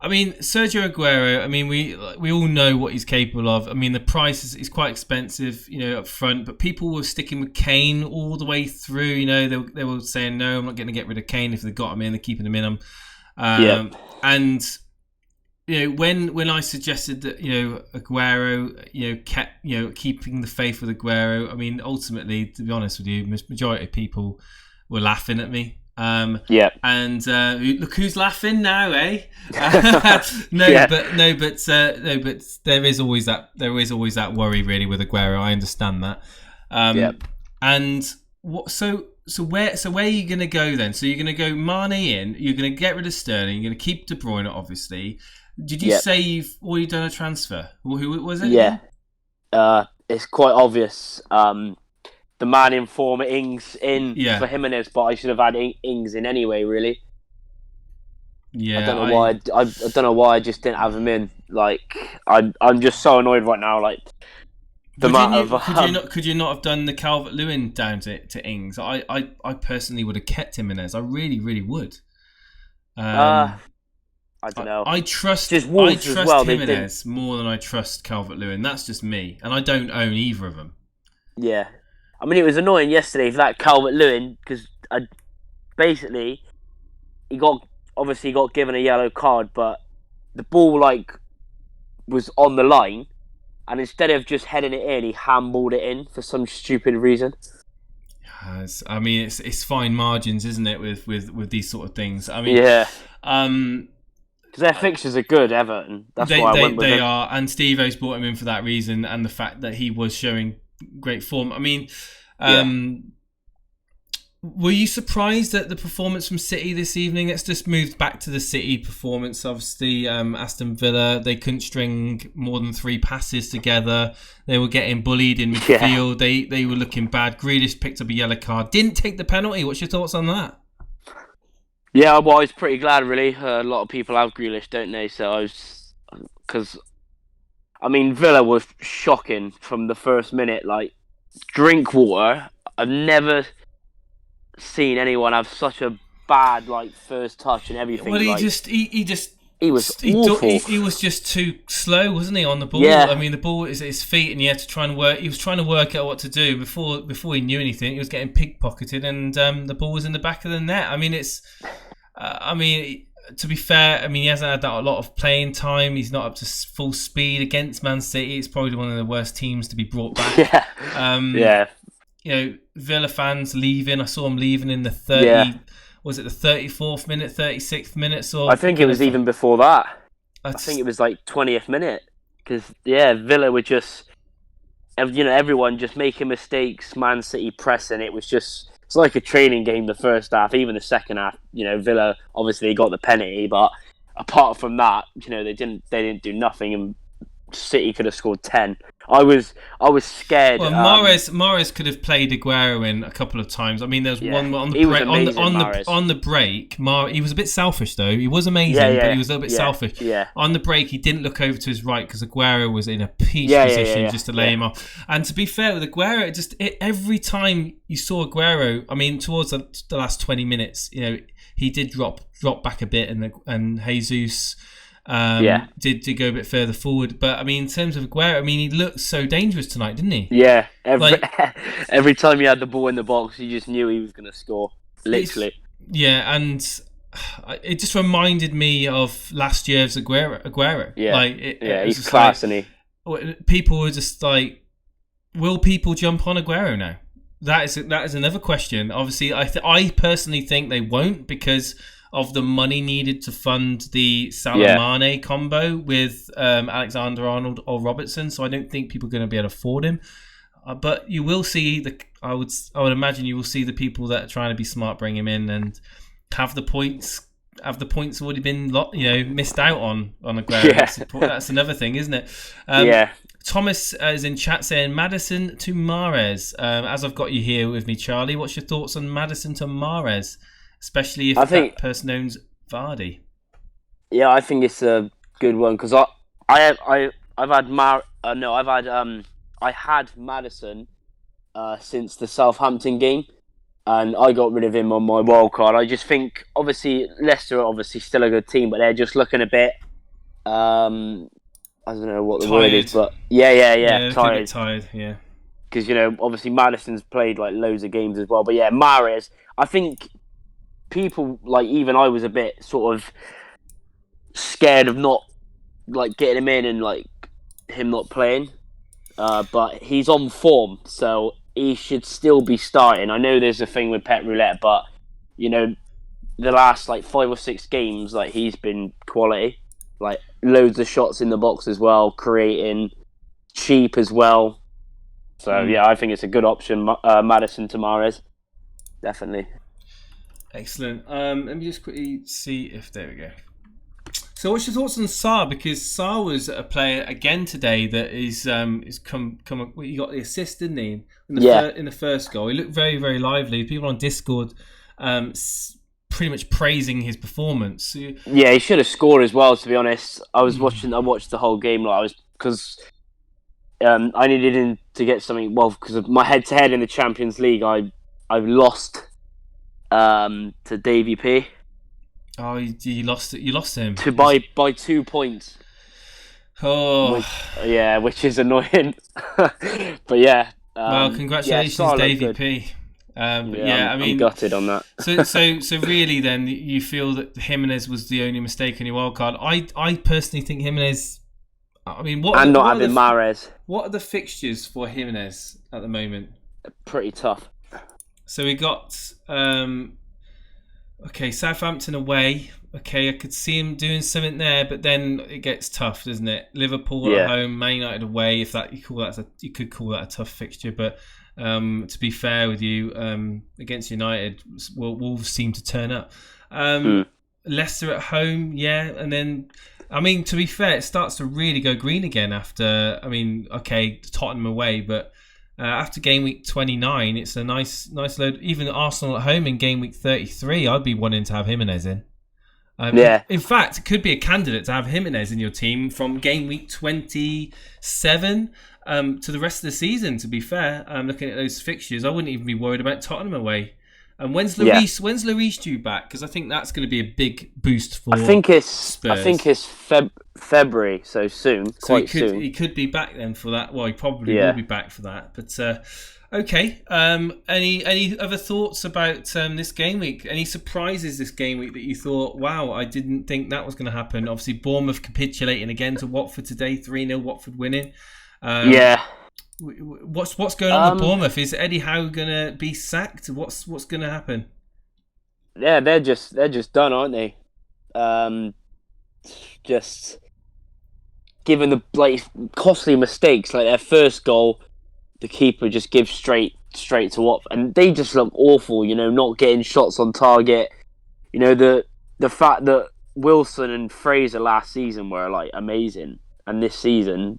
I mean, Sergio Aguero. I mean, we all know what he's capable of. I mean, the price is quite expensive, up front. But people were sticking with Kane all the way through. They were saying, no, I'm not going to get rid of Kane if they got him in. They're keeping him in. And when I suggested that Aguero, kept keeping the faith with Aguero. I mean, ultimately, to be honest with you, majority of people were laughing at me. And look who's laughing now, eh? But there is always that worry really with Aguero. I understand that. And what? So where are you going to go then? So you're going to go Mane in. You're going to get rid of Sterling. You're going to keep De Bruyne, obviously. Did you say you've already done a transfer? Well, who was it? Yeah, it's quite obvious. The man in form, Ings in for Jimenez, but I should have had Ings in anyway. Really. Yeah. I don't know why I just didn't have him in. Like I'm just so annoyed right now. Like could you not have done the Calvert-Lewin down to Ings? I personally would have kept Jimenez. I really, really would. I don't know. I trust Jimenez more than I trust Calvert-Lewin. That's just me, and I don't own either of them. Yeah. I mean, it was annoying yesterday for that Calvert-Lewin because basically he got obviously got given a yellow card, but the ball like was on the line, and instead of just heading it in, he handballed it in for some stupid reason. I mean, it's fine margins, isn't it, with these sort of things? I mean, yeah, because their fixtures are good, Everton. That's why I went with they them. are, and Steve O's brought him in for that reason, and the fact that he was showing great form. I mean, were you surprised at the performance from City this evening? Let's just move back to the City performance. Obviously, Aston Villa, they couldn't string more than 3 passes together. They were getting bullied in midfield. They were looking bad. Grealish picked up a yellow card. Didn't take the penalty. What's your thoughts on that? Yeah, well, I was pretty glad, really. A lot of people have Grealish, don't they? So I was... Because, I mean, Villa was shocking from the first minute. Like, drink water. I've never seen anyone have such a bad first touch and everything. Well, he was awful. He was just too slow, wasn't he, on the ball? Yeah. I mean, the ball is at his feet, and he had to try and work. He was trying to work out what to do before he knew anything. He was getting pickpocketed, and the ball was in the back of the net. I mean, to be fair, I mean, he hasn't had that a lot of playing time. He's not up to full speed against Man City. It's probably one of the worst teams to be brought back. Yeah. You know, Villa fans leaving. I saw them leaving in the 30. Yeah. Was it the 34th minute, 36th minute? Or I think it was even before that. I think it was 20th minute. Because Villa were just, everyone just making mistakes. Man City pressing. It's like a training game. The first half, even the second half. Villa obviously got the penalty, but apart from that, they didn't do nothing, and City could have scored 10. I was scared. Well, Mahrez could have played Aguero in a couple of times. I mean, there's one on the break. On the break, he was a bit selfish though. He was amazing, but he was a little bit selfish. Yeah. On the break, he didn't look over to his right because Aguero was in a peach position just to lay him off. And to be fair with Aguero, every time you saw Aguero, I mean, towards the last 20 minutes, he did drop back a bit, and Jesus. Did go a bit further forward, but I mean, in terms of Aguero, I mean, he looked so dangerous tonight, didn't he? Yeah, every time he had the ball in the box, you just knew he was going to score, literally. Yeah, and it just reminded me of last year's Aguero. Yeah, he's class, isn't he? People were just like, will people jump on Aguero now? That is another question. Obviously, I personally think they won't, because of the money needed to fund the Salah-Mane combo with Alexander-Arnold or Robertson. So I don't think people are going to be able to afford him. But you will see I would imagine you will see the people that are trying to be smart bring him in and have the points already been missed out on Aguero. Yeah. That's another thing, isn't it? Thomas is in chat saying Maddison to Mahrez. As I've got you here with me, Charlie, what's your thoughts on Maddison to Mahrez? Especially if that person owns Vardy. Yeah, I think it's a good one, because I had Maddison since the Southampton game, and I got rid of him on my wild card. I just think, obviously, Leicester are obviously still a good team, but they're just looking a bit, I don't know what the word is, but tired, yeah. Because obviously Maddison's played loads of games as well, but Mahrez, I think. People even I was a bit sort of scared of not getting him in and him not playing, but he's on form, so he should still be starting. I know there's a thing with Pep Roulette, but the last 5 or 6 games he's been quality, loads of shots in the box as well, creating, cheap as well. So I think it's a good option, Maddison to Mahrez, definitely. Excellent. Let me just quickly see if there we go. So, what's your thoughts on Sarr? Because Sarr was a player again today that is come. He got the assist, didn't he? In the first goal, he looked very, very lively. People on Discord, pretty much praising his performance. Yeah, he should have scored as well. To be honest, I watched the whole game. Because I needed him to get something. Well, because of my head-to-head in the Champions League, I've lost. To Davy P. Oh, you lost it. You lost him by 2 points. Oh, which is annoying. But yeah. Well, congratulations, Davy P. I mean, I'm gutted on that. so really, then you feel that Jimenez was the only mistake on your wild card. I personally think Jimenez. I mean, what are the fixtures for Jimenez at the moment? Pretty tough. So we got Southampton away. Okay, I could see him doing something there, but then it gets tough, doesn't it? Liverpool at home, Man United away. If that you could call that a tough fixture, but to be fair with you, against United, Wolves seem to turn up. Leicester at home, and then I mean, to be fair, it starts to really go green again after. I mean, Tottenham away, but. After game week 29, it's a nice load. Even Arsenal at home in game week 33, I'd be wanting to have Jimenez in. In fact, it could be a candidate to have Jimenez in your team from game week 27 to the rest of the season. To be fair, looking at those fixtures, I wouldn't even be worried about Tottenham away. And when's Lloris due back? Because I think that's going to be a big boost for. Spurs. I think it's February, so soon. Soon. He could be back then for that. Well, he probably will be back for that. But okay. Any other thoughts about this game week? Any surprises this game week that you thought, wow, I didn't think that was going to happen? Obviously, Bournemouth capitulating again to Watford today, 3-0. Watford winning. What's going on with Bournemouth? Is Eddie Howe gonna be sacked? What's gonna happen? Yeah, they're just done, aren't they? Just given the costly mistakes, like their first goal, the keeper just gives straight to Watford, and they just look awful. Not getting shots on target. The fact that Wilson and Fraser last season were amazing, and this season,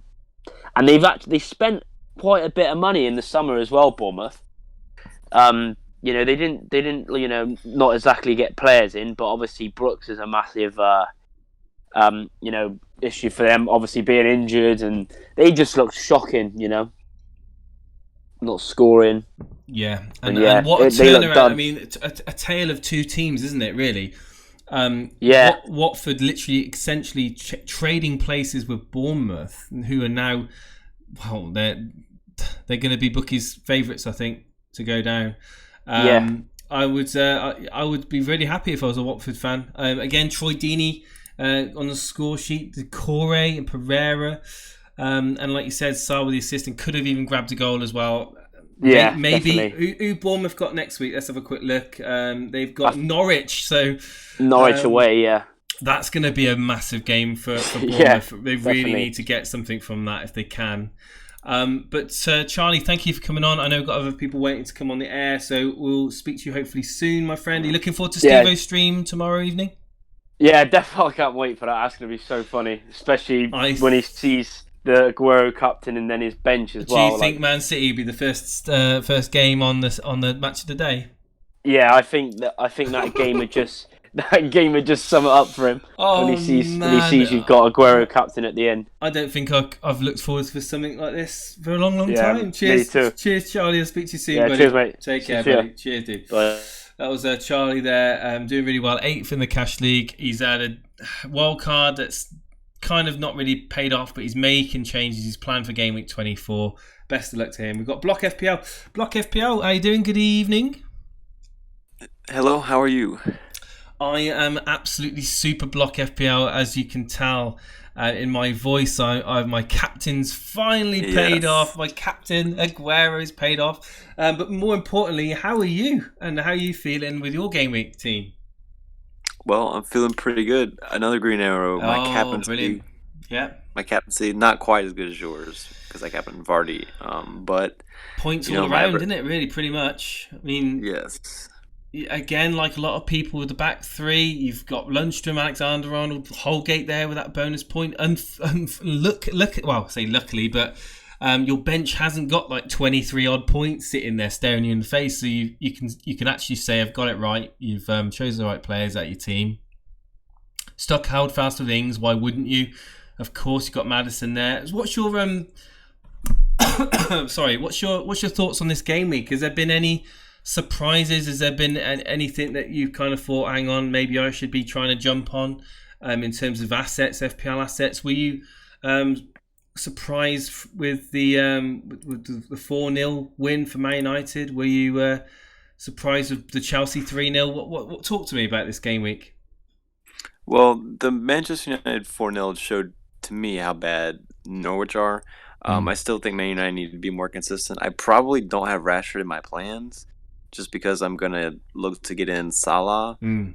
and they spent quite a bit of money in the summer as well, Bournemouth. They didn't not exactly get players in, but obviously Brooks is a massive issue for them, obviously being injured, and they just looked shocking, not scoring. Yeah, and what a turnaround. I mean, a tale of two teams, isn't it, really? Watford literally essentially trading places with Bournemouth, who are now, well, they're going to be bookies' favourites, I think, to go down. I would be really happy if I was a Watford fan. Again, Troy Deeney on the score sheet, Decore and Pereira, and like you said, Sarr with the assistant could have even grabbed a goal as well. Yeah, maybe. Definitely. Who Bournemouth got next week? Let's have a quick look. They've got Norwich, so Norwich away. Yeah, that's going to be a massive game for Bournemouth. They really need to get something from that if they can. But Charlie, thank you for coming on. I know we've got other people waiting to come on the air, so we'll speak to you hopefully soon, my friend. Are you looking forward to Steve-O's stream tomorrow evening? Yeah, definitely. I can't wait for that. That's going to be so funny, especially when he sees the Aguero captain and then his bench as well. Do you think Man City will be the first game on the match of the day? Yeah, I think that game would just sum it up for him when he sees you've got Aguero captain at the end. I don't think I've looked forward to something like this for a long time. Cheers, me too. Cheers, Charlie. I'll speak to you soon, buddy. Cheers, mate. Take care, buddy. Cheers, dude. Bye. That was Charlie there, doing really well. 8th in the Cash League. He's had a wild card that's kind of not really paid off, but he's making changes. He's planned for game week 24. Best of luck to him. We've got Block FPL. Block FPL, how you doing? Good evening. Hello, how are you? I am absolutely super Block FPL, as you can tell in my voice. My captain's finally paid off. My captain, Aguero's paid off. But more importantly, how are you? And how are you feeling with your game week team? Well, I'm feeling pretty good. Another green arrow. My captaincy, brilliant. Yeah. My captaincy, not quite as good as yours, because I captained Vardy. But points all around, isn't it? Really, pretty much. I mean, yes. Again, like a lot of people with the back three, you've got Lundstrom, Alexander-Arnold, Holgate there with that bonus point. Luckily, but your bench hasn't got like 23 odd points sitting there staring you in the face, so you can actually say I've got it right. You've chosen the right players at your team. Stuck held fast with Ings. Why wouldn't you? Of course, you've got Maddison there. What's your What's your thoughts on this game week? Has there been any surprises? Has there been anything that you kind of thought, hang on, maybe I should be trying to jump on in terms of assets, FPL assets? Were you surprised with the 4-0 win for Man United? Were you surprised with the Chelsea 3-0. What talk to me about this game week? Well, the Manchester United 4-0 showed to me how bad Norwich are. I still think Man United need to be more consistent. I probably don't have Rashford in my plans just because I'm going to look to get in Salah and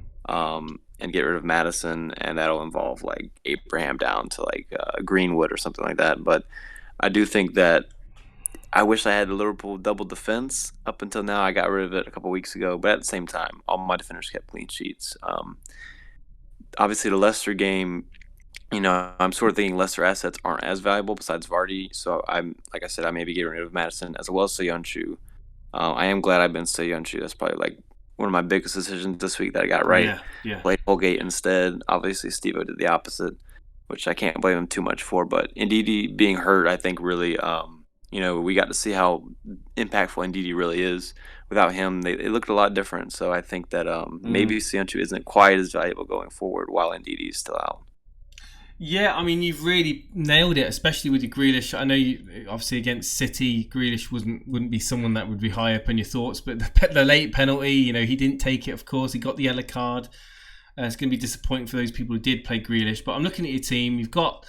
get rid of Madison, and that'll involve like Abraham down to like Greenwood or something like that. But I do think that I wish I had the Liverpool double defense. Up until now, I got rid of it a couple weeks ago. But at the same time, all my defenders kept clean sheets. Obviously, the Leicester game, I'm sort of thinking Leicester assets aren't as valuable besides Vardy. So like I said, I may be getting rid of Madison as well as Soyuncu. I am glad I've been Soyuncu. That's probably like one of my biggest decisions this week that I got right. Yeah. Played Holgate instead. Obviously, Steve-O did the opposite, which I can't blame him too much for. But Ndidi being hurt, I think really, we got to see how impactful Ndidi really is. Without him, they looked a lot different. So I think that maybe Soyuncu isn't quite as valuable going forward while Ndidi is still out. Yeah, I mean, you've really nailed it, especially with your Grealish. I know, obviously, against City, Grealish wouldn't be someone that would be high up on your thoughts, but the late penalty, he didn't take it, of course. He got the yellow card. It's going to be disappointing for those people who did play Grealish. But I'm looking at your team. You've got,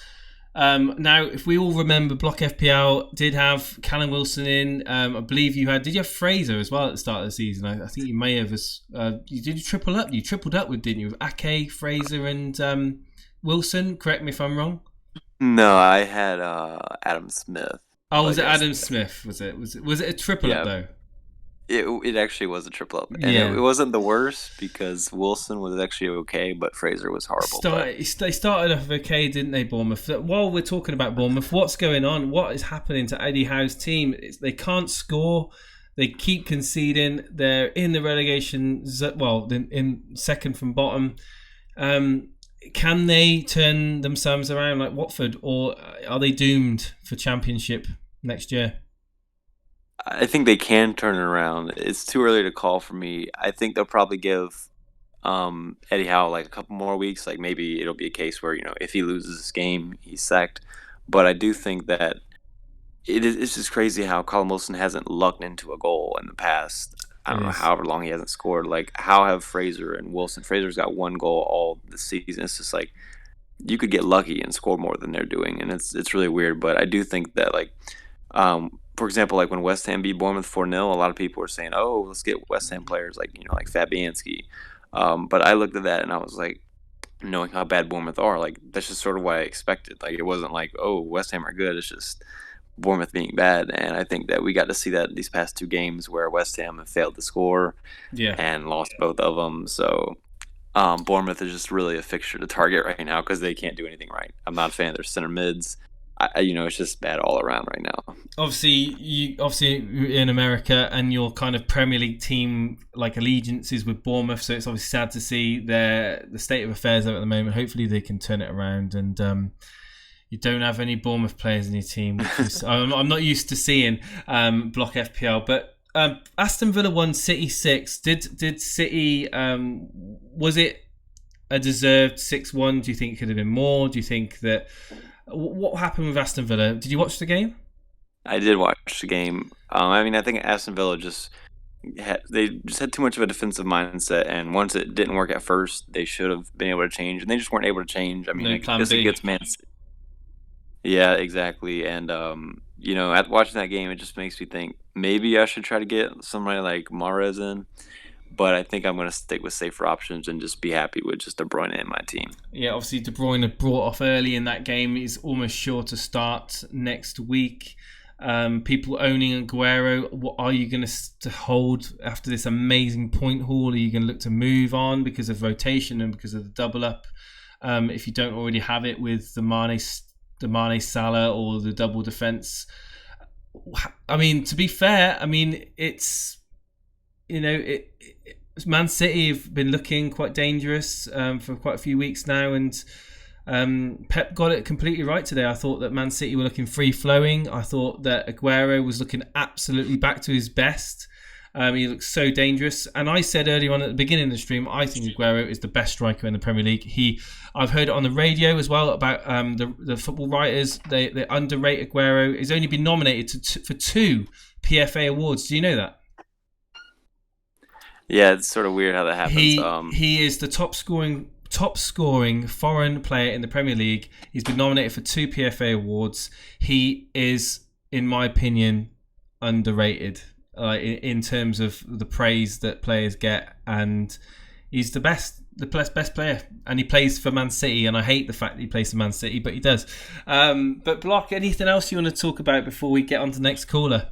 now, if we all remember, Block FPL did have Callum Wilson in. I believe did you have Fraser as well at the start of the season? I think you may have. You tripled up with, didn't you? With Ake, Fraser and Wilson, correct me if I'm wrong. No, I had Adam Smith. Oh, was it Adam Smith? Was it a triple up though? It actually was a triple up, and yeah. It wasn't the worst because Wilson was actually okay, but Fraser was horrible. They started off okay, didn't they, Bournemouth? While we're talking about Bournemouth, what's going on? What is happening to Eddie Howe's team? They can't score. They keep conceding. They're in the relegation. Well, in second from bottom. Can they turn themselves around like Watford, or are they doomed for Championship next year? I think they can turn it around. It's too early to call for me. I think they'll probably give Eddie Howe like a couple more weeks. Like maybe it'll be a case where if he loses this game, he's sacked. But I do think that it's just crazy how Callum Wilson hasn't lucked into a goal in the past. I don't know however long he hasn't scored. Like, how have Fraser and Wilson? Fraser's got one goal all this season. It's just like you could get lucky and score more than they're doing, and it's really weird. But I do think that for example, like when West Ham beat Bournemouth 4-0, a lot of people were saying, "Oh, let's get West Ham players like like Fabianski." But I looked at that and I was like, knowing how bad Bournemouth are, like that's just sort of what I expected. Like it wasn't like, "Oh, West Ham are good." It's just Bournemouth being bad, and I think that we got to see that these past two games where West Ham have failed to score and lost both of them. So Bournemouth is just really a fixture to target right now because they can't do anything right. I'm not a fan of their center mids. It's just bad all around right now. Obviously in America, and your kind of Premier League team like allegiance is with Bournemouth, so it's obviously sad to see the state of affairs there at the moment. Hopefully they can turn it around, and you don't have any Bournemouth players in your team, which is, I'm not used to seeing Block FPL. But Aston Villa won, City 6. Did City, was it a deserved 6-1? Do you think it could have been more? Do you think that... What happened with Aston Villa? Did you watch the game? I did watch the game. I think Aston Villa just had too much of a defensive mindset, and once it didn't work at first, they should have been able to change, and they just weren't able to change. I mean, I guess it gets Man City. Yeah, exactly. And, after watching that game, it just makes me think maybe I should try to get somebody like Mahrez in. But I think I'm going to stick with safer options and just be happy with just De Bruyne in my team. Yeah, obviously De Bruyne brought off early in that game. He's almost sure to start next week. People owning Aguero, what are you going to hold after this amazing point haul? Are you going to look to move on because of rotation and because of the double up? If you don't already have it with the Mane Salah or the double defence. I mean, to be fair, it's... Man City have been looking quite dangerous for quite a few weeks now, and Pep got it completely right today. I thought that Man City were looking free-flowing. I thought that Aguero was looking absolutely back to his best. He looks so dangerous. And I said earlier on at the beginning of the stream, I think Aguero is the best striker in the Premier League. I've heard it on the radio as well about the football writers. They underrate Aguero. He's only been nominated for 2 PFA awards. Do you know that? Yeah, it's sort of weird how that happens. He is the top scoring foreign player in the Premier League. He's been nominated for 2 PFA awards. He is, in my opinion, underrated in terms of the praise that players get, and he's the best player, and he plays for Man City, and I hate the fact that he plays for Man City, but he does. But Block, anything else you want to talk about before we get on to the next caller?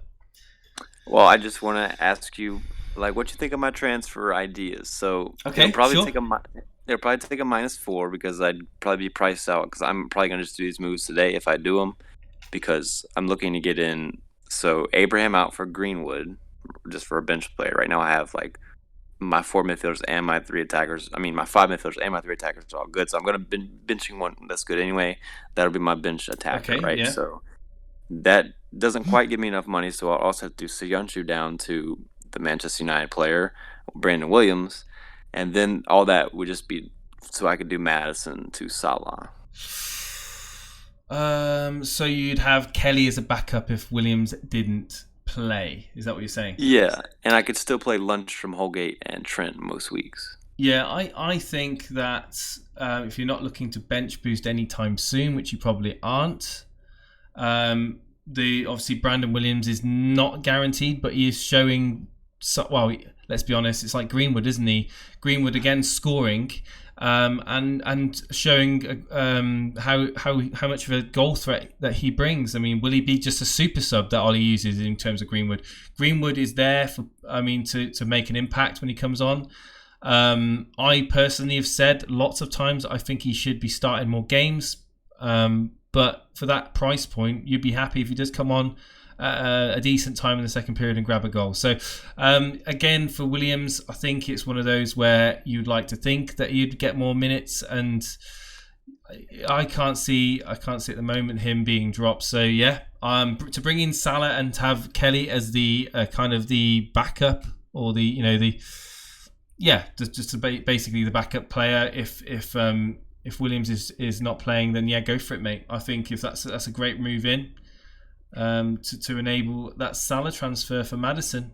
Well, I just want to ask you, like, what you think of my transfer ideas. So okay, they'll probably sure. take a -4 because I'd probably be priced out, because I'm probably going to just do these moves today if I do them, because I'm looking to get in. So Abraham out for Greenwood, just for a bench player. Right now I have like my 4 midfielders and my 3 attackers. I mean, my 5 midfielders and my 3 attackers are all good. So I'm going to be benching one that's good anyway. That'll be my bench attacker, okay, right? Yeah. So that doesn't quite give me enough money. So I'll also have to do Soyuncu down to the Manchester United player, Brandon Williams. And then all that would just be so I could do Madison to Salah. So you'd have Kelly as a backup if Williams didn't play. Is that what you're saying? Yeah, and I could still play Lundstram, Holgate, and Trent most weeks. Yeah, I think that if you're not looking to bench boost anytime soon, which you probably aren't, obviously Brandon Williams is not guaranteed, but he is showing. Well, let's be honest, it's like Greenwood, isn't he? Greenwood again scoring. And showing how much of a goal threat that he brings. I mean, will he be just a super sub that Ollie uses in terms of Greenwood? Greenwood is there to make an impact when he comes on. I personally have said lots of times I think he should be starting more games. But for that price point, you'd be happy if he does come on a decent time in the second period and grab a goal. So again, for Williams, I think it's one of those where you'd like to think that he'd get more minutes, and I can't see at the moment him being dropped. So yeah, to bring in Salah and to have Kelly as the kind of the backup, or basically the backup player. If Williams is not playing, then yeah, go for it, mate. I think if that's a great move in. To enable that Salah transfer for Madison.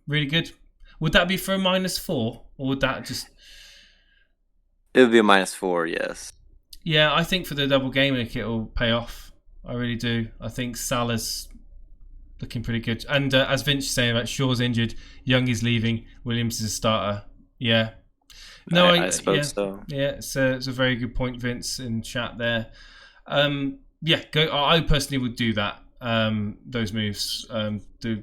Really good. Would that be for a -4, or would that just... It would be a -4, yes. Yeah, I think for the double game week it'll pay off. I really do. I think Salah's looking pretty good. And as Vince is saying about Shaw's injured, Young is leaving, Williams is a starter. Yeah. No, I suppose so. Yeah, it's a very good point, Vince, in chat there. Yeah, I personally would do that. Those moves,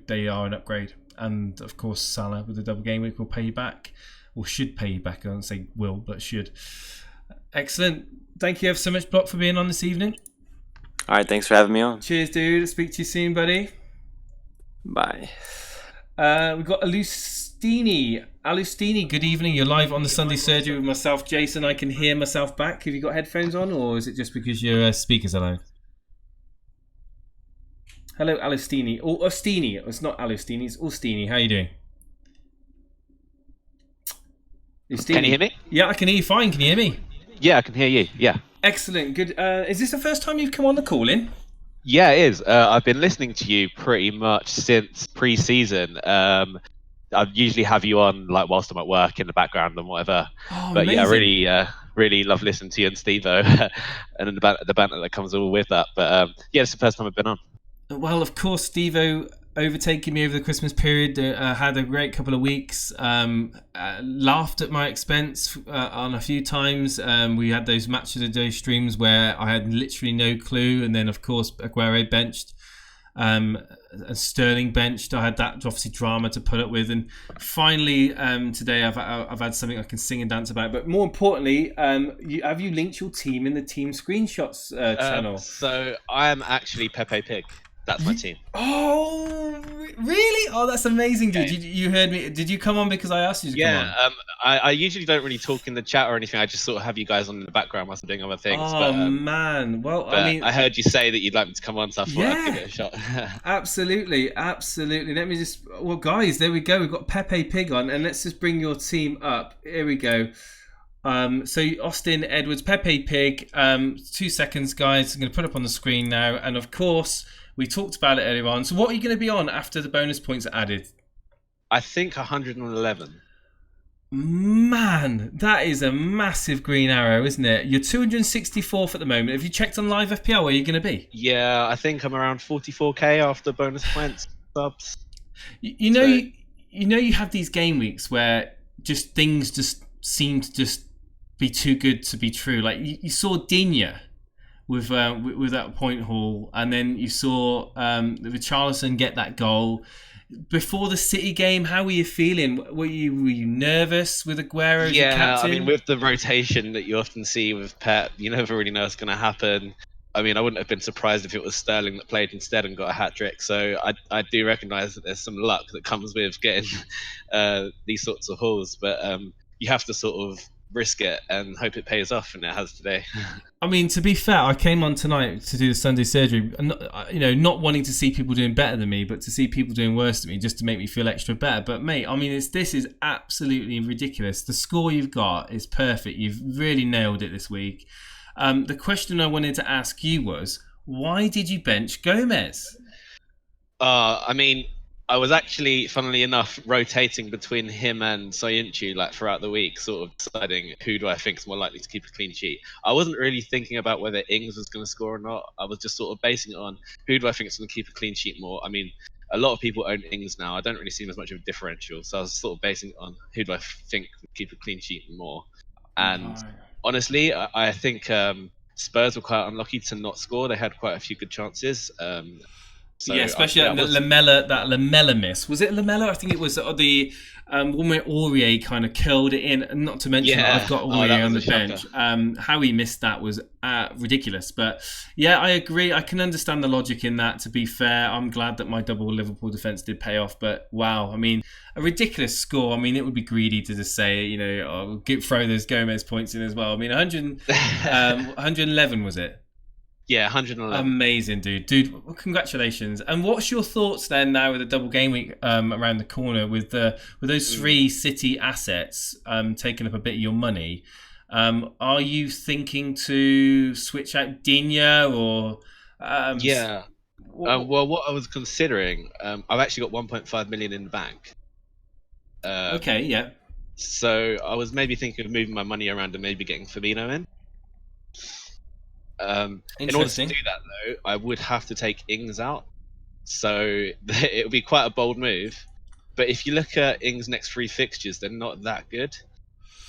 they are an upgrade, and of course Salah with the double game week will pay you back, or should pay you back. I don't say will, but should. Excellent. Thank you ever so much, Block, for being on this evening. All right, thanks for having me on. Cheers, dude. Speak to you soon, buddy. Bye. We've got Alustini. Alustini, good evening. You're live on the Sunday Surgery with myself, Jason. I can hear myself back. Have you got headphones on, or is it just because your speakers are loud? Hello, Alustini. Or Ostini. It's not Alustini, it's Ostini. How are you doing? Ustini. Can you hear me? Yeah, I can hear you fine. Can you hear me? Yeah, I can hear you. Yeah. Excellent. Good. Is this the first time you've come on the call-in? Yeah, it is. I've been listening to you pretty much since pre-season. I usually have you on like whilst I'm at work in the background and whatever. Oh, but amazing. yeah, really love listening to you and Steve-O and the banter that comes all with that. But yeah, it's the first time I've been on. Well, of course, Steve-O overtaking me over the Christmas period. Had a great couple of weeks. Laughed at my expense on a few times. We had those match of the day streams where I had literally no clue, and then of course Aguero benched, and Sterling benched. I had that obviously drama to put up with, and finally today I've had something I can sing and dance about. But more importantly, have you linked your team in the team screenshots channel? So I am actually Pepe Pig. That's my team. Oh, really? Oh, that's amazing, dude. You heard me. Did you come on because I asked you to come on? I usually don't really talk in the chat or anything. I just sort of have you guys on in the background whilst I'm doing other things. Oh, man. Well, but I mean... I heard you say that you'd like me to come on, so I thought I'd give it a shot. Absolutely. Let me just... Well, guys, there we go. We've got Pepe Pig on, and let's just bring your team up. Here we go. So Austin Edwards, Pepe Pig. 2 seconds, guys. I'm going to put up on the screen now. And of course... We talked about it earlier on. So what are you going to be on after the bonus points are added? I think 111. Man, that is a massive green arrow, isn't it? You're 264th at the moment. Have you checked on live FPL where you're going to be? Yeah, I think I'm around 44k after bonus points subs. You know, you have these game weeks where just things just seem to just be too good to be true. Like you saw Digne with that point haul, and then you saw Richarlison get that goal. Before the City game, how were you feeling? Were you nervous with Aguero as your captain? I mean, with the rotation that you often see with Pep, you never really know what's going to happen. I mean, I wouldn't have been surprised if it was Sterling that played instead and got a hat-trick. So I do recognise that there's some luck that comes with getting these sorts of hauls. But you have to sort of risk it and hope it pays off, and it has today. I mean, to be fair, I came on tonight to do the Sunday surgery, not wanting to see people doing better than me, but to see people doing worse than me just to make me feel extra better. But mate, I mean, this is absolutely ridiculous. The score you've got is perfect. You've really nailed it this week. The question I wanted to ask you was, why did you bench Gomez? I mean, I was actually, funnily enough, rotating between him and Soyuncu like throughout the week, sort of deciding who do I think is more likely to keep a clean sheet. I wasn't really thinking about whether Ings was going to score or not. I was just sort of basing it on who do I think is going to keep a clean sheet more. I mean, a lot of people own Ings now. I don't really see him as much of a differential, so I was sort of basing it on who do I think would keep a clean sheet more. And honestly, I think Spurs were quite unlucky to not score. They had quite a few good chances. So yeah, especially that Lamella miss. Was it Lamella? I think it was the one where Aurier kind of curled it in. And not to mention, I've got Aurier on the bench. How he missed that was ridiculous. But yeah, I agree. I can understand the logic in that. To be fair, I'm glad that my double Liverpool defence did pay off. But wow, I mean, a ridiculous score. I mean, it would be greedy to just say, throw those Gomez points in as well. I mean, 111 was it? Yeah, 111. Amazing, dude. Well, congratulations. And what's your thoughts then now with the double game week around the corner with those three City assets taking up a bit of your money? Are you thinking to switch out Digne or? Well, what I was considering, I've actually got 1.5 million in the bank. Okay, yeah. So I was maybe thinking of moving my money around and maybe getting Firmino in. In order to do that, though, I would have to take Ings out. So it would be quite a bold move. But if you look at Ings' next three fixtures, they're not that good.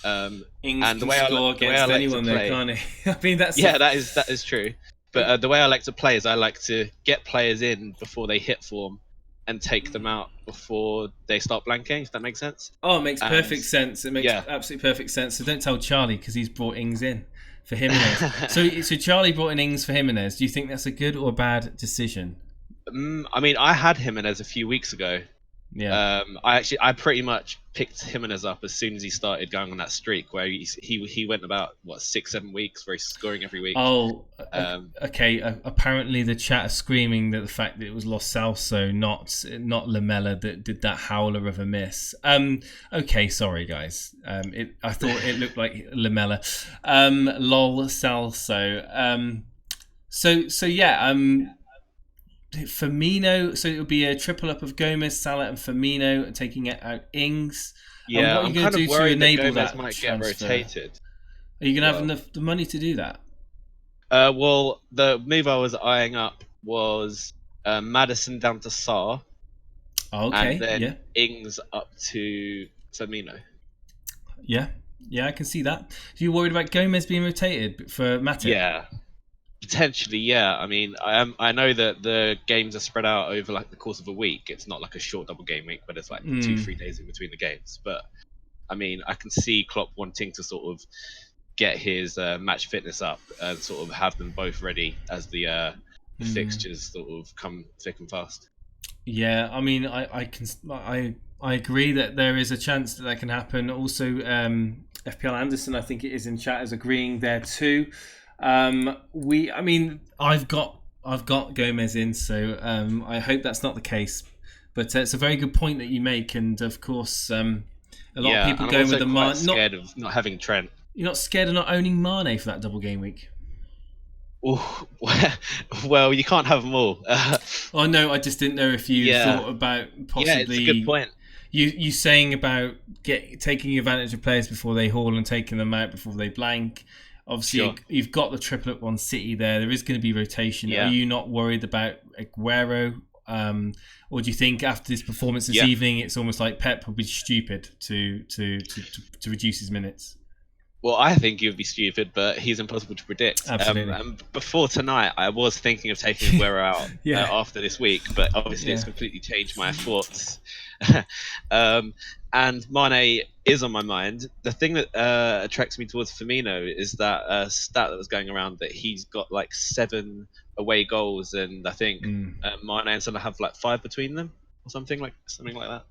Ings and can score against anyone there, can't he? I mean, that is true. But the way I like to play is I like to get players in before they hit form and take them out before they start blanking, if that makes sense. Oh, it makes perfect sense. It makes absolutely perfect sense. So don't tell Charlie because he's brought Ings in for Jimenez. so Charlie brought in Ings for Jimenez. Do you think that's a good or bad decision? I mean, I had Jimenez a few weeks ago. Yeah. I pretty much picked Jimenez up as soon as he started going on that streak where he went about 6-7 weeks where he's scoring every week. Oh, okay. Apparently the chat is screaming that the fact that it was Lo Celso, not Lamella, that did that howler of a miss. Okay, sorry guys. I thought it looked like Lamella. Lol Celso. So yeah. Firmino, so it would be a triple up of Gomez, Salah, and Firmino, taking it out Ings. Yeah, what are you going to do to enable that might transfer? get rotated. Are you going to have enough the money to do that? Well, the move I was eyeing up was Maddison down to Sarr. Oh, okay. And then Ings up to Firmino. Yeah, I can see that. So you're worried about Gomez being rotated for Matip? Yeah. Potentially, yeah. I mean, I know that the games are spread out over like the course of a week. It's not like a short double game week, but it's like 2-3 days in between the games. But I mean, I can see Klopp wanting to sort of get his match fitness up and sort of have them both ready as the fixtures sort of come thick and fast. Yeah, I mean, I agree that there is a chance that can happen. Also, FPL Anderson, I think it is in chat, is agreeing there too. I've got Gomez in, so I hope that's not the case. But it's a very good point that you make, and of course, a lot of people going with the Mane. Scared of not having Trent. You're not scared of not owning Mane for that double game week? Oh, well, you can't have them all. Oh no, I just didn't know if you thought about possibly. Yeah, it's a good point. you saying about taking advantage of players before they haul and taking them out before they blank. Obviously, Sure. you've got the triplet on City there. There is going to be rotation. Yeah. Are you not worried about Aguero? Or do you think after this performance this Yeah. evening, it's almost like Pep would be stupid to reduce his minutes? Well, I think he would be stupid, but he's impossible to predict. Absolutely. Before tonight, I was thinking of taking Aguero out Yeah. After this week, but obviously it's Yeah. completely changed my thoughts. And Mane is on my mind. The thing that attracts me towards Firmino is that stat that was going around that he's got like 7 away goals, and I think Mane and Salah have like 5 between them, or something like that.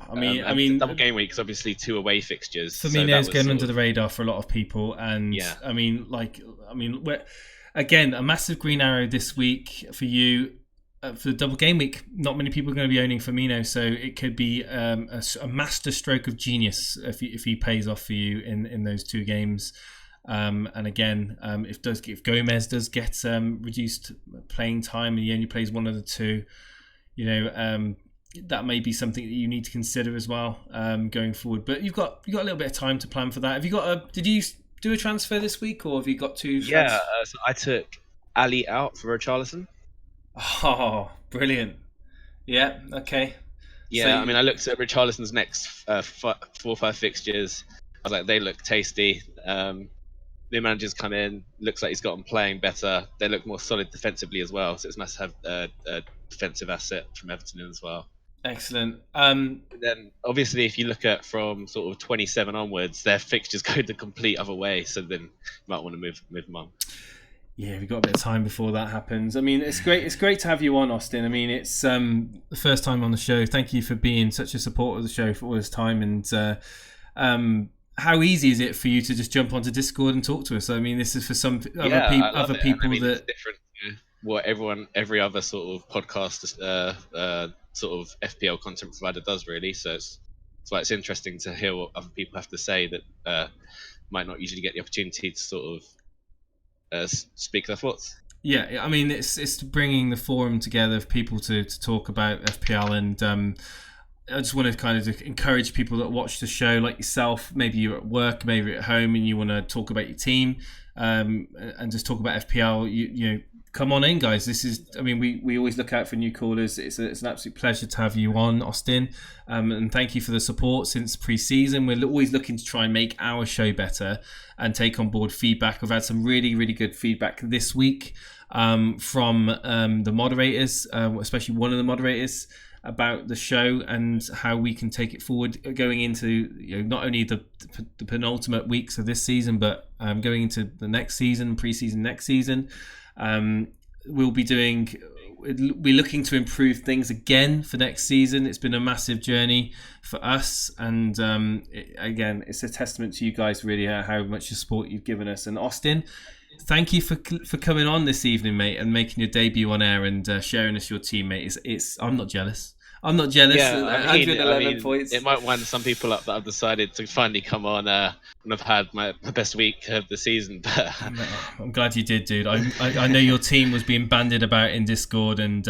I mean, double game week is obviously 2 away fixtures. Firmino's going under the radar for a lot of people, and Yeah. we're, again, a massive green arrow this week for you. For the double game week, not many people are going to be owning Firmino, so it could be a master stroke of genius if he pays off for you in those 2 games. And again, if Gomez does get reduced playing time and he only plays 1 of the 2, that may be something that you need to consider as well going forward. But you've got a little bit of time to plan for that. Have you got did you do a transfer this week, or have you got 2? Yeah, so I took Ali out for Richarlison. Oh, brilliant! Yeah, okay. Yeah, I looked at Richarlison's next 4 or 5 fixtures. I was like, they look tasty. New managers come in, looks like he's got them playing better. They look more solid defensively as well, so it's nice to have a defensive asset from Everton in as well. Excellent. Then, obviously, if you look at from sort of 27 onwards, their fixtures go the complete other way, so then you might want to move them on. Yeah, we've got a bit of time before that happens. I mean, it's great to have you on, Austin. I mean, it's the first time on the show. Thank you for being such a supporter of the show for all this time. And how easy is it for you to just jump onto Discord and talk to us? I mean, this is for some other people that it's different. What every other sort of podcast, sort of FPL content provider does, really. So it's why it's interesting to hear what other people have to say that might not usually get the opportunity to sort of speak their thoughts. Yeah, I mean, it's bringing the forum together of people to talk about FPL, and I just want to kind of encourage people that watch the show, like yourself. Maybe you're at work, maybe you're at home, and you want to talk about your team, and just talk about FPL. You know, come on in, guys. This is, I mean, we always look out for new callers. It's an absolute pleasure to have you on, Austin, and thank you for the support since pre-season. We're always looking to try and make our show better and take on board feedback. We've had some really, really good feedback this week from the moderators, especially one of the moderators, about the show and how we can take it forward going into not only the penultimate weeks of this season, but going into the next season, pre-season next season. We'll be looking to improve things again for next season. It's been a massive journey for us, and again, it's a testament to you guys, really, how much support you've given us. And Austin, thank you for coming on this evening, mate, and making your debut on air and sharing us your team, mate. I'm not jealous. Yeah, 111 points. It might wind some people up that I've decided to finally come on when I've had my best week of the season. But I'm glad you did, dude. I know your team was being bandied about in Discord and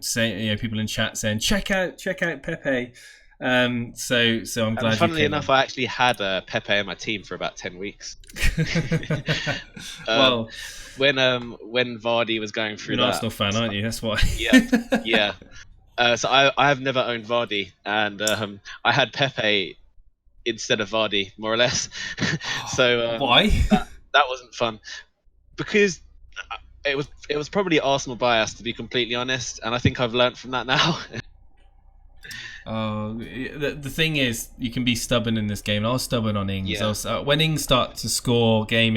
saying, people in chat saying check out Pepe. So I'm glad. Funnily enough, I actually had Pepe in my team for about 10 weeks. Well, when Vardy was going through you're an that, Arsenal fan, aren't you? That's why. yeah. So I have never owned Vardy, and I had Pepe instead of Vardy, more or less. So why? that wasn't fun, because it was probably Arsenal bias, to be completely honest, and I think I've learnt from that now. The thing is, you can be stubborn in this game. And I was stubborn on Ings. Yeah. When Ings start to score game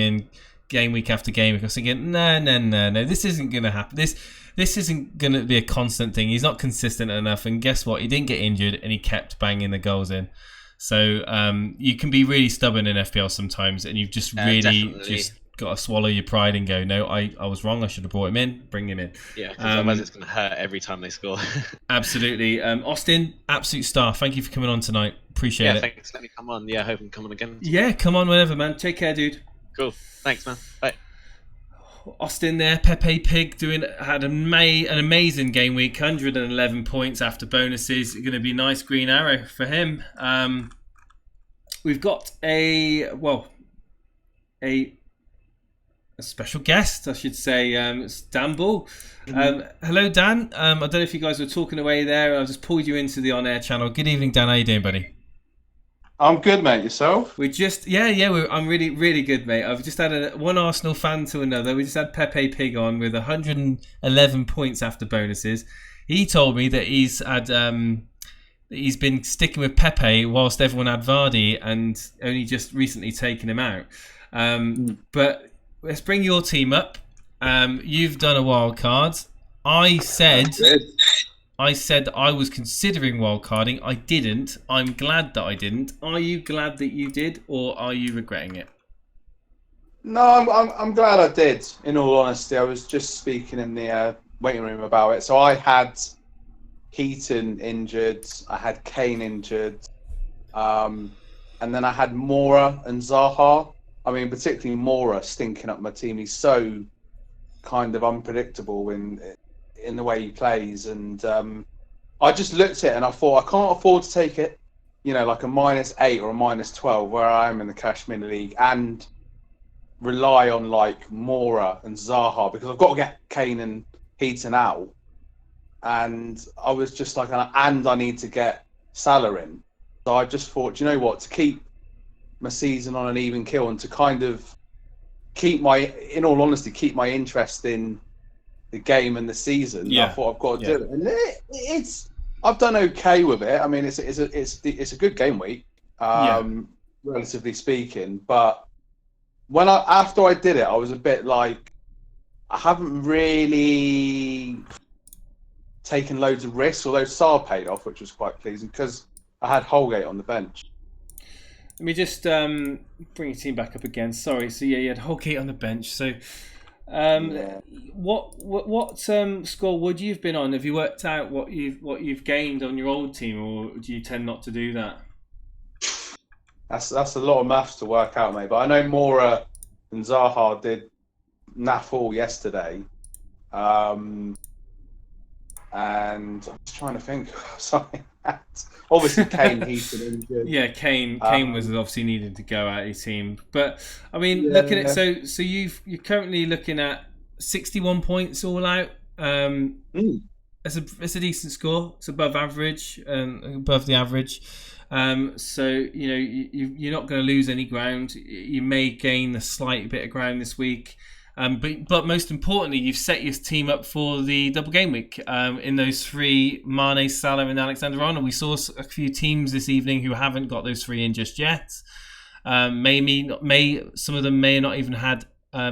week after game week, I was thinking, no, this isn't going to happen. This isn't going to be a constant thing. He's not consistent enough. And guess what? He didn't get injured, and he kept banging the goals in. So you can be really stubborn in FPL sometimes, and you've just really just got to swallow your pride and go, no, I was wrong. I should have brought him in. Bring him in. Yeah, because otherwise it's going to hurt every time they score. Absolutely. Austin, absolute star. Thank you for coming on tonight. Appreciate it. Yeah, thanks. Let me come on. Yeah, I hope I'm coming again. Yeah, come on whenever, man. Take care, dude. Cool. Thanks, man. Bye. Austin there, Pepe Pig had an amazing game week, 111 points after bonuses. Going to be a nice green arrow for him. We've got a special guest, I should say. It's Dan Bull. Hello, Dan. I don't know if you guys were talking away there. I just pulled you into the on-air channel. Good evening, Dan. How you doing, buddy? I'm good, mate. Yourself? We just, I'm really, really good, mate. I've just had one Arsenal fan to another. We just had Pepe Pig on with 111 points after bonuses. He told me that he's been sticking with Pepe whilst everyone had Vardy and only just recently taken him out. But let's bring your team up. You've done a wild card. I said I was considering wildcarding. I didn't. I'm glad that I didn't. Are you glad that you did, or are you regretting it? No, I'm glad I did. In all honesty, I was just speaking in the waiting room about it. So I had Heaton injured, I had Kane injured, and then I had Mora and Zaha. I mean, particularly Mora stinking up my team. He's so kind of unpredictable in the way he plays, and I just looked at it and I thought I can't afford to take it, like a -8 or a -12 where I am in the Cash Mini League and rely on like Mora and Zaha, because I've got to get Kane and Heaton out, and I was just like, and I need to get Salah in. So I just thought, you know what, to keep my season on an even kill and to kind of keep my interest in the game and the season, I thought I've got to do it, and I've done okay with it. I mean, it's a good game week, relatively speaking. But after I did it, I was a bit like, I haven't really taken loads of risks. Although Saar paid off, which was quite pleasing because I had Holgate on the bench. Let me just bring your team back up again. Sorry. So you had Holgate on the bench. So. What score would you have been on? Have you worked out what you've gained on your old team, or do you tend not to do that? That's a lot of maths to work out, mate. But I know Mora and Zaha did naff all yesterday, and I'm just trying to think of something. Obviously, Kane, Heaton injured. Yeah, Kane was obviously needed to go out of his team. But I mean, looking at so you're currently looking at 61 points all out. It's a decent score. It's above average, above the average. So you're not going to lose any ground. You may gain a slight bit of ground this week. But most importantly, you've set your team up for the double game week in those three: Mane, Salah, and Alexander-Arnold. We saw a few teams this evening who haven't got those three in just yet. Some of them may not even had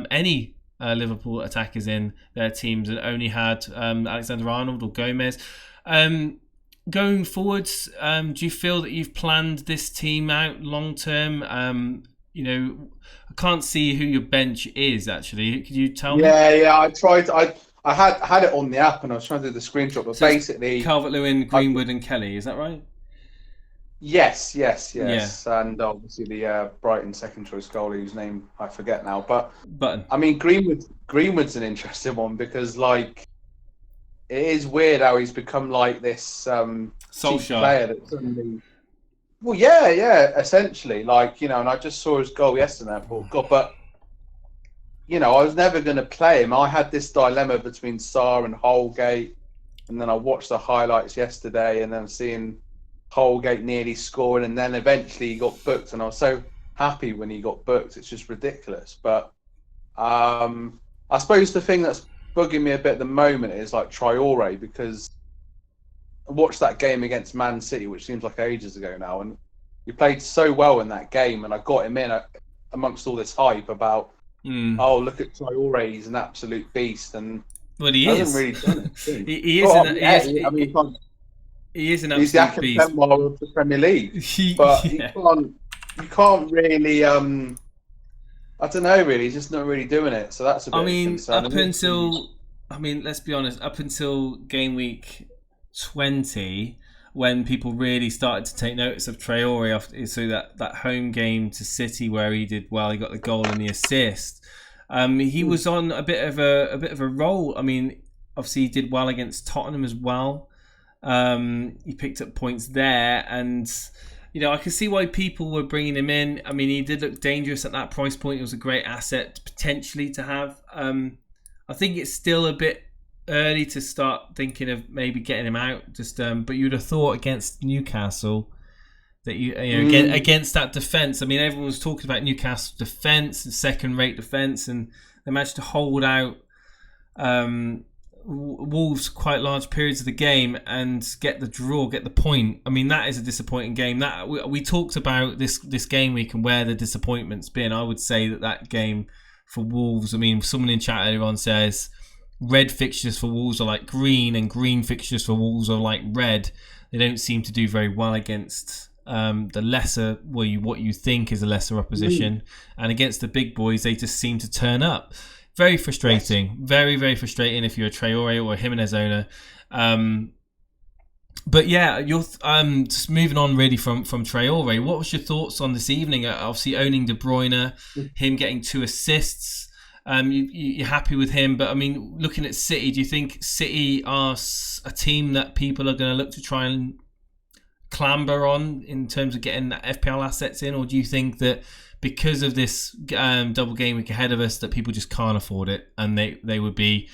any Liverpool attackers in their teams and only had Alexander-Arnold or Gomez. Going forwards, do you feel that you've planned this team out long term? I can't see who your bench is actually. Could you tell me? Yeah. I tried. I had it on the app and I was trying to do the screenshot, but so basically Calvert-Lewin, Greenwood, and Kelly. Is that right? Yes. Yeah. And obviously the Brighton second choice goalie, whose name I forget now. But Button. I mean, Greenwood's an interesting one because like it is weird how he's become like this cheap player that suddenly. Well, yeah, essentially, and I just saw his goal yesterday. I thought, God, but I was never going to play him. I had this dilemma between Saar and Holgate, and then I watched the highlights yesterday, and then seeing Holgate nearly scoring, and then eventually he got booked, and I was so happy when he got booked. It's just ridiculous. But I suppose the thing that's bugging me a bit at the moment is like Traore, because I watched that game against Man City, which seems like ages ago now, and he played so well in that game, and I got him in amongst all this hype about, oh, look at Traore, he's an absolute beast, and he hasn't really done it. He is an he's the absolute beast. Akinfenwa of the Premier League, but you can't really. I don't know, really. He's just not really doing it, so that's a bit concerning. Let's be honest. Up until game week 20, when people really started to take notice of Traore, so that home game to City where he did well, he got the goal and the assist. He was on a bit of a roll. I mean, obviously he did well against Tottenham as well. He picked up points there, and I can see why people were bringing him in. I mean, he did look dangerous at that price point. It was a great asset potentially to have. I think it's still a bit early to start thinking of maybe getting him out. But you'd have thought against Newcastle that against that defence. I mean, everyone was talking about Newcastle defence and second-rate defence, and they managed to hold out Wolves quite large periods of the game and get the draw, get the point. I mean, that is a disappointing game. That we talked about this game week and where the disappointment's been. I would say that game for Wolves. I mean, someone in chat earlier on says red fixtures for Wolves are like green, and green fixtures for Wolves are like red. They don't seem to do very well against the lesser, what you think is a lesser opposition, and against the big boys, they just seem to turn up. Very frustrating. Yes. Very, very frustrating if you're a Traore or a Jimenez owner. But yeah, you're just moving on really from Traore. What was your thoughts on this evening? Obviously owning De Bruyne, him getting 2 assists. You're happy with him, but I mean, looking at City, do you think City are a team that people are going to look to try and clamber on in terms of getting that FPL assets in, or do you think that because of this double game week ahead of us that people just can't afford it and they would be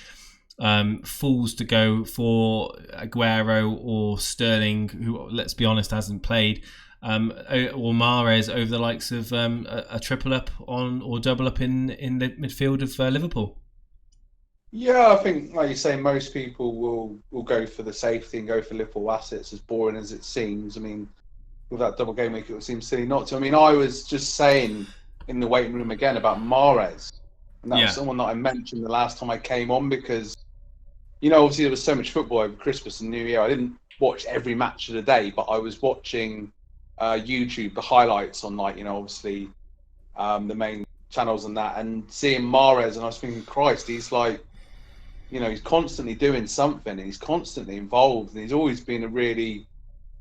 fools to go for Aguero or Sterling, who, let's be honest, hasn't played, or Mahrez over the likes of a triple up on or double up in the midfield of Liverpool? Yeah, I think, like you say, most people will go for the safety and go for Liverpool assets, as boring as it seems. I mean, with that double game week, it would seem silly not to. I mean, I was just saying in the waiting room again about Mahrez. And that was someone that I mentioned the last time I came on because, obviously there was so much football over Christmas and New Year. I didn't watch every match of the day, but I was watching YouTube, the highlights on, obviously the main channels and that, and seeing Mahrez, and I was thinking, Christ, he's like, he's constantly doing something, and he's constantly involved, and he's always been a really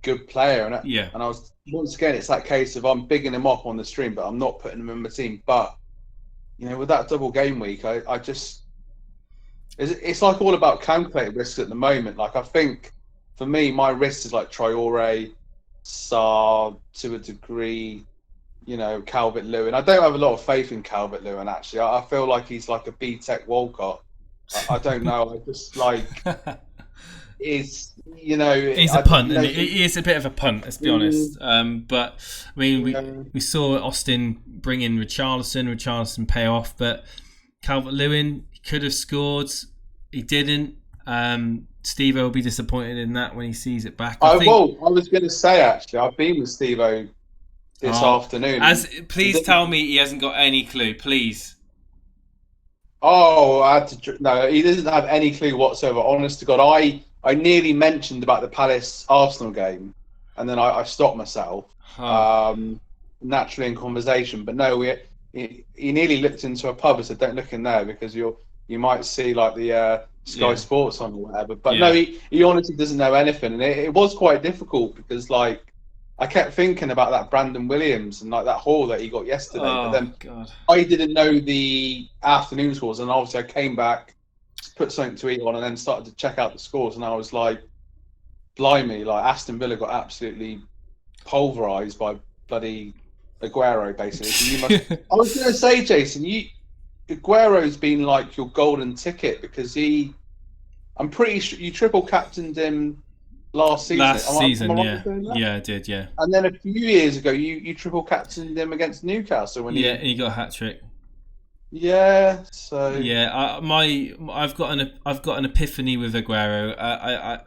good player. And I was, once again, it's that case of I'm bigging him up on the stream, but I'm not putting him in my team. But with that double game week, I just it's like all about calculated risk at the moment. Like, I think for me, my risk is like Traore, Sarr to a degree, Calvert-Lewin. I don't have a lot of faith in Calvert-Lewin, actually. I feel like he's like a B-Tech Walcott. I don't know. I just like he's a punt. He is a bit of a punt, let's be honest. But I mean, we saw Austin bring in Richarlison pay off, but Calvert-Lewin could have scored. He didn't. Steve-O will be disappointed in that when he sees it back. I was going to say, actually, I've been with Steve-O this afternoon. Please tell me he hasn't got any clue, please. Oh, no, he doesn't have any clue whatsoever. Honest to God, I nearly mentioned about the Palace Arsenal game, and then I stopped myself naturally in conversation. But no, he nearly looked into a pub and said, "Don't look in there because you might see like the Sky Sports on or whatever." But no, he honestly doesn't know anything, and it was quite difficult because like I kept thinking about that Brandon Williams and like that haul that he got yesterday. But then I didn't know the afternoon scores, and obviously I came back, put something to eat on, and then started to check out the scores, and I was like, blimey, like Aston Villa got absolutely pulverised by bloody Aguero, basically. So I was going to say, Jason, Aguero's been like your golden ticket because I'm pretty sure you triple captained him last season. Yeah, I did, yeah. And then a few years ago, you triple captained him against Newcastle when he got a hat trick. Yeah, so I've got an epiphany with Aguero,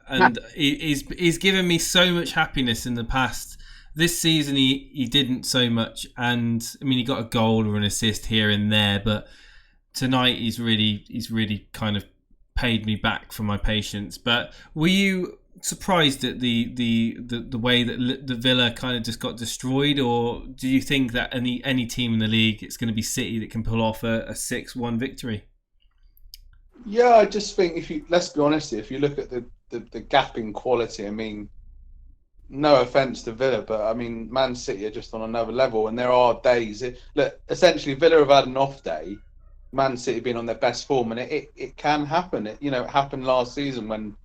and he's given me so much happiness in the past. This season he didn't so much, and I mean he got a goal or an assist here and there, but tonight he's really kind of paid me back for my patience. But were you surprised at the way that the Villa kind of just got destroyed, or do you think that any team in the league, it's going to be City that can pull off a 6-1 victory? Yeah, I just think let's be honest, if you look at the gap in quality, I mean, no offence to Villa, but I mean, Man City are just on another level, and there are days. Look, essentially, Villa have had an off day, Man City being on their best form, and it can happen. It happened last season when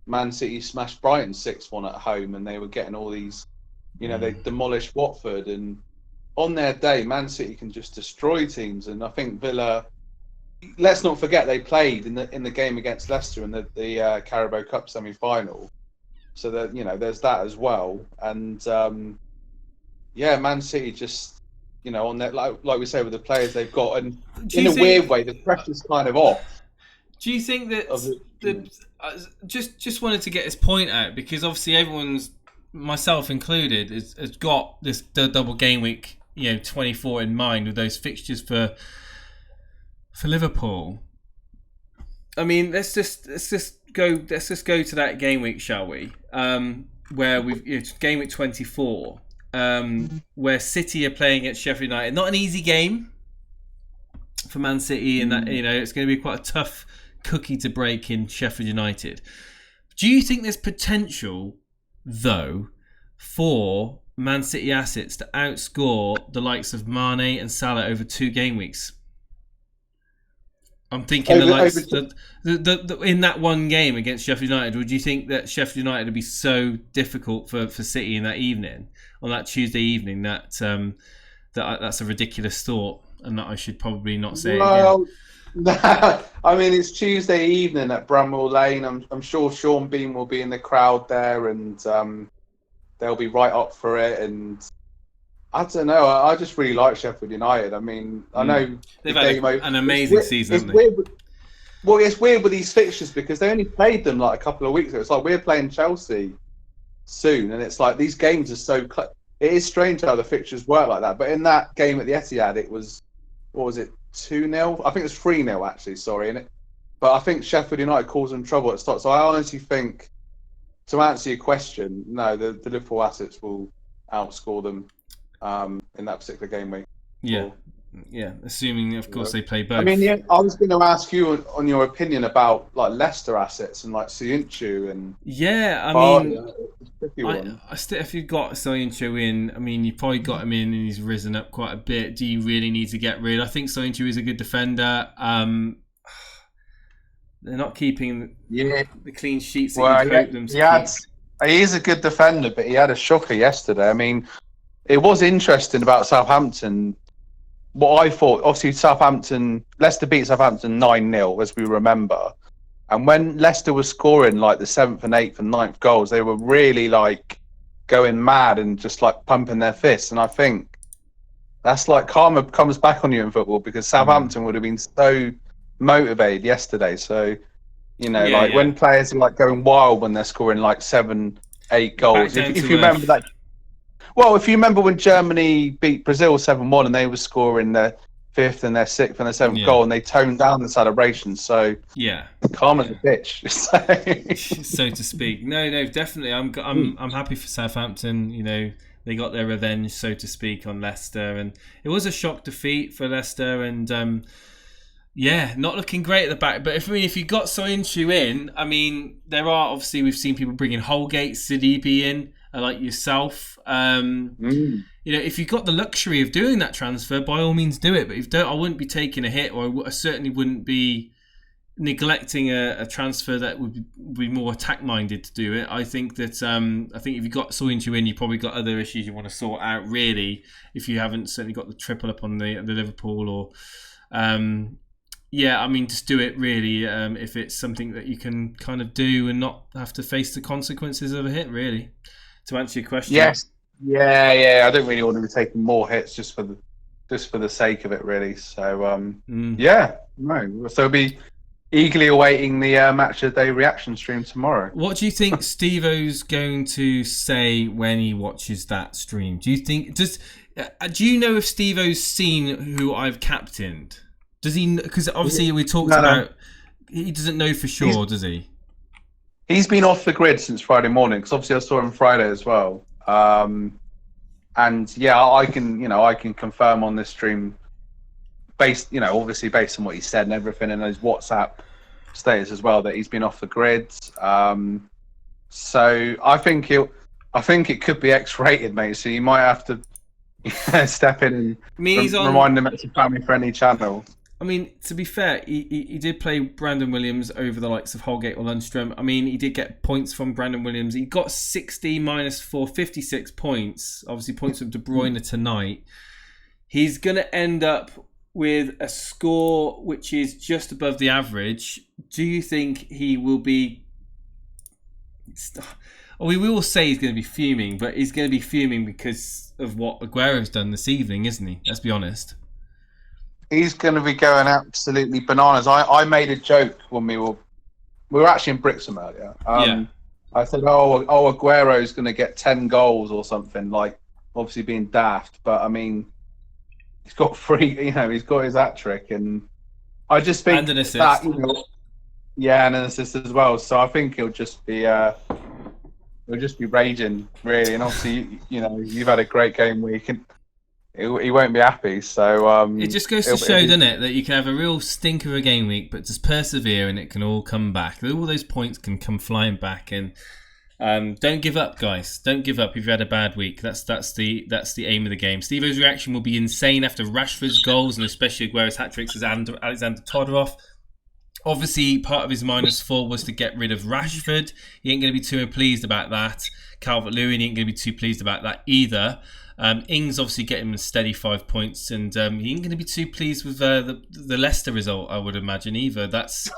Man City smashed Brighton 6-1 at home, and they were getting all these, they demolished Watford, and on their day, Man City can just destroy teams. And I think Villa, let's not forget they played in the game against Leicester in the Carabao Cup semi-final, so that there's that as well. And Man City just on that, like we say, with the players they've got, and in a weird way the pressure's kind of off. Do you think that just wanted to get this point out, because obviously everyone's, myself included, has got the double game week 24 in mind with those fixtures for Liverpool. I mean, let's just go to that game week, shall we? Where we've game week 24, where City are playing at Sheffield United. Not an easy game for Man City, and that it's going to be quite a tough cookie to break in Sheffield United. Do you think there's potential, though, for Man City assets to outscore the likes of Mane and Salah over 2 game weeks? I'm thinking in that one game against Sheffield United. Would you think that Sheffield United would be so difficult for City in that evening, on that Tuesday evening, that that's a ridiculous thought, and that I should probably not say again? I mean, it's Tuesday evening at Bramwell Lane. I'm sure Sean Bean will be in the crowd there, and they'll be right up for it. And I don't know. I just really like Sheffield United. I mean, I know they've had an amazing season. It's weird with these fixtures because they only played them like a couple of weeks ago. It's like we're playing Chelsea soon, and it's like these games are so. It is strange how the fixtures work like that. But in that game at the Etihad, it was, what was it, 2-0? I think it was 3-0 actually. Sorry, but I think Sheffield United caused them trouble at the start. So I honestly think, to answer your question, no, the Liverpool assets will outscore them in that particular game week. Yeah, assuming of course they play both. I mean, I was going to ask you on your opinion about like Leicester assets and like Soyuncu and. Yeah, I mean, if you've got Soyuncu in, I mean, you probably got him in and he's risen up quite a bit. Do you really need to get rid? I think Soyuncu is a good defender. They're not keeping the clean sheets that you'd hope them to keep. He is a good defender, but he had a shocker yesterday. I mean, it was interesting about Southampton. What I thought, obviously, Leicester beat Southampton 9-0, as we remember. And when Leicester was scoring like the 7th and 8th and 9th goals, they were really like going mad and just like pumping their fists. And I think that's like karma comes back on you in football, because Southampton would have been so motivated yesterday. So, when players are like going wild when they're scoring like 7, 8 goals. If you remember that. Well, if you remember when Germany beat Brazil 7-1 and they were scoring their 5th and their 6th and their 7th goal, and they toned down the celebrations. So karma's a bitch, so to speak. No, definitely. I'm happy for Southampton. They got their revenge, so to speak, on Leicester, and it was a shock defeat for Leicester, and not looking great at the back. But if you got Soyuncu in, I mean, there are obviously, we've seen people bringing Holgate, Sidibe in, like yourself. If you've got the luxury of doing that transfer, by all means do it. But if you don't, I wouldn't be taking a hit, or I certainly wouldn't be neglecting a transfer that would be more attack-minded to do it. I think that if you've got Soyuncu in, you've probably got other issues you want to sort out, really, if you haven't certainly got the triple up on the Liverpool, or I mean, just do it, really, if it's something that you can kind of do and not have to face the consequences of a hit, really, to answer your question. Yes. Yeah. I don't really want to be taking more hits just for the sake of it, really. So, no. So be eagerly awaiting the match of the day reaction stream tomorrow. What do you think Steve-O's going to say when he watches that stream? Do you think do you know if Steve-O's seen who I've captained? Does he? Because obviously we talked about. He doesn't know for sure, does he? He's been off the grid since Friday morning, because obviously I saw him Friday as well. I can confirm on this stream, obviously based on what he said and everything, and his WhatsApp status as well, that he's been off the grid. So I think it could be X-rated, mate. So you might have to step in and remind him it's a family-friendly channel. I mean, to be fair, he did play Brandon Williams over the likes of Holgate or Lundstrom. I mean, he did get points from Brandon Williams. He got 60 minus 4, 56 points. Obviously, points from De Bruyne tonight. He's going to end up with a score which is just above the average. Do you think he will be... We will say he's going to be fuming, but he's going to be fuming because of what Aguero's done this evening, isn't he? Let's be honest. He's going to be going absolutely bananas. I made a joke when we were actually in Brixham earlier. I said, Aguero's going to get 10 goals or something, like obviously being daft. But I mean, he's got 3. He's got his hat trick, and I just think and an assist. That, and an assist as well. So I think he'll just be raging really. And obviously, you've had a great game week, and he won't be happy. So it just goes to show, doesn't it, that you can have a real stink of a game week, but just persevere and it can all come back. All those points can come flying back, and don't give up, guys. Don't give up if you've had a bad week. That's the aim of the game. Steve-O's reaction will be insane after Rashford's goals, and especially Aguero's hat-tricks as Alexander Todorov. Obviously, part of his -4 was to get rid of Rashford. He ain't going to be too pleased about that. Calvert-Lewin, he ain't going to be too pleased about that either. Ings obviously getting him a steady 5 points, and he ain't going to be too pleased with the Leicester result, I would imagine, either. That's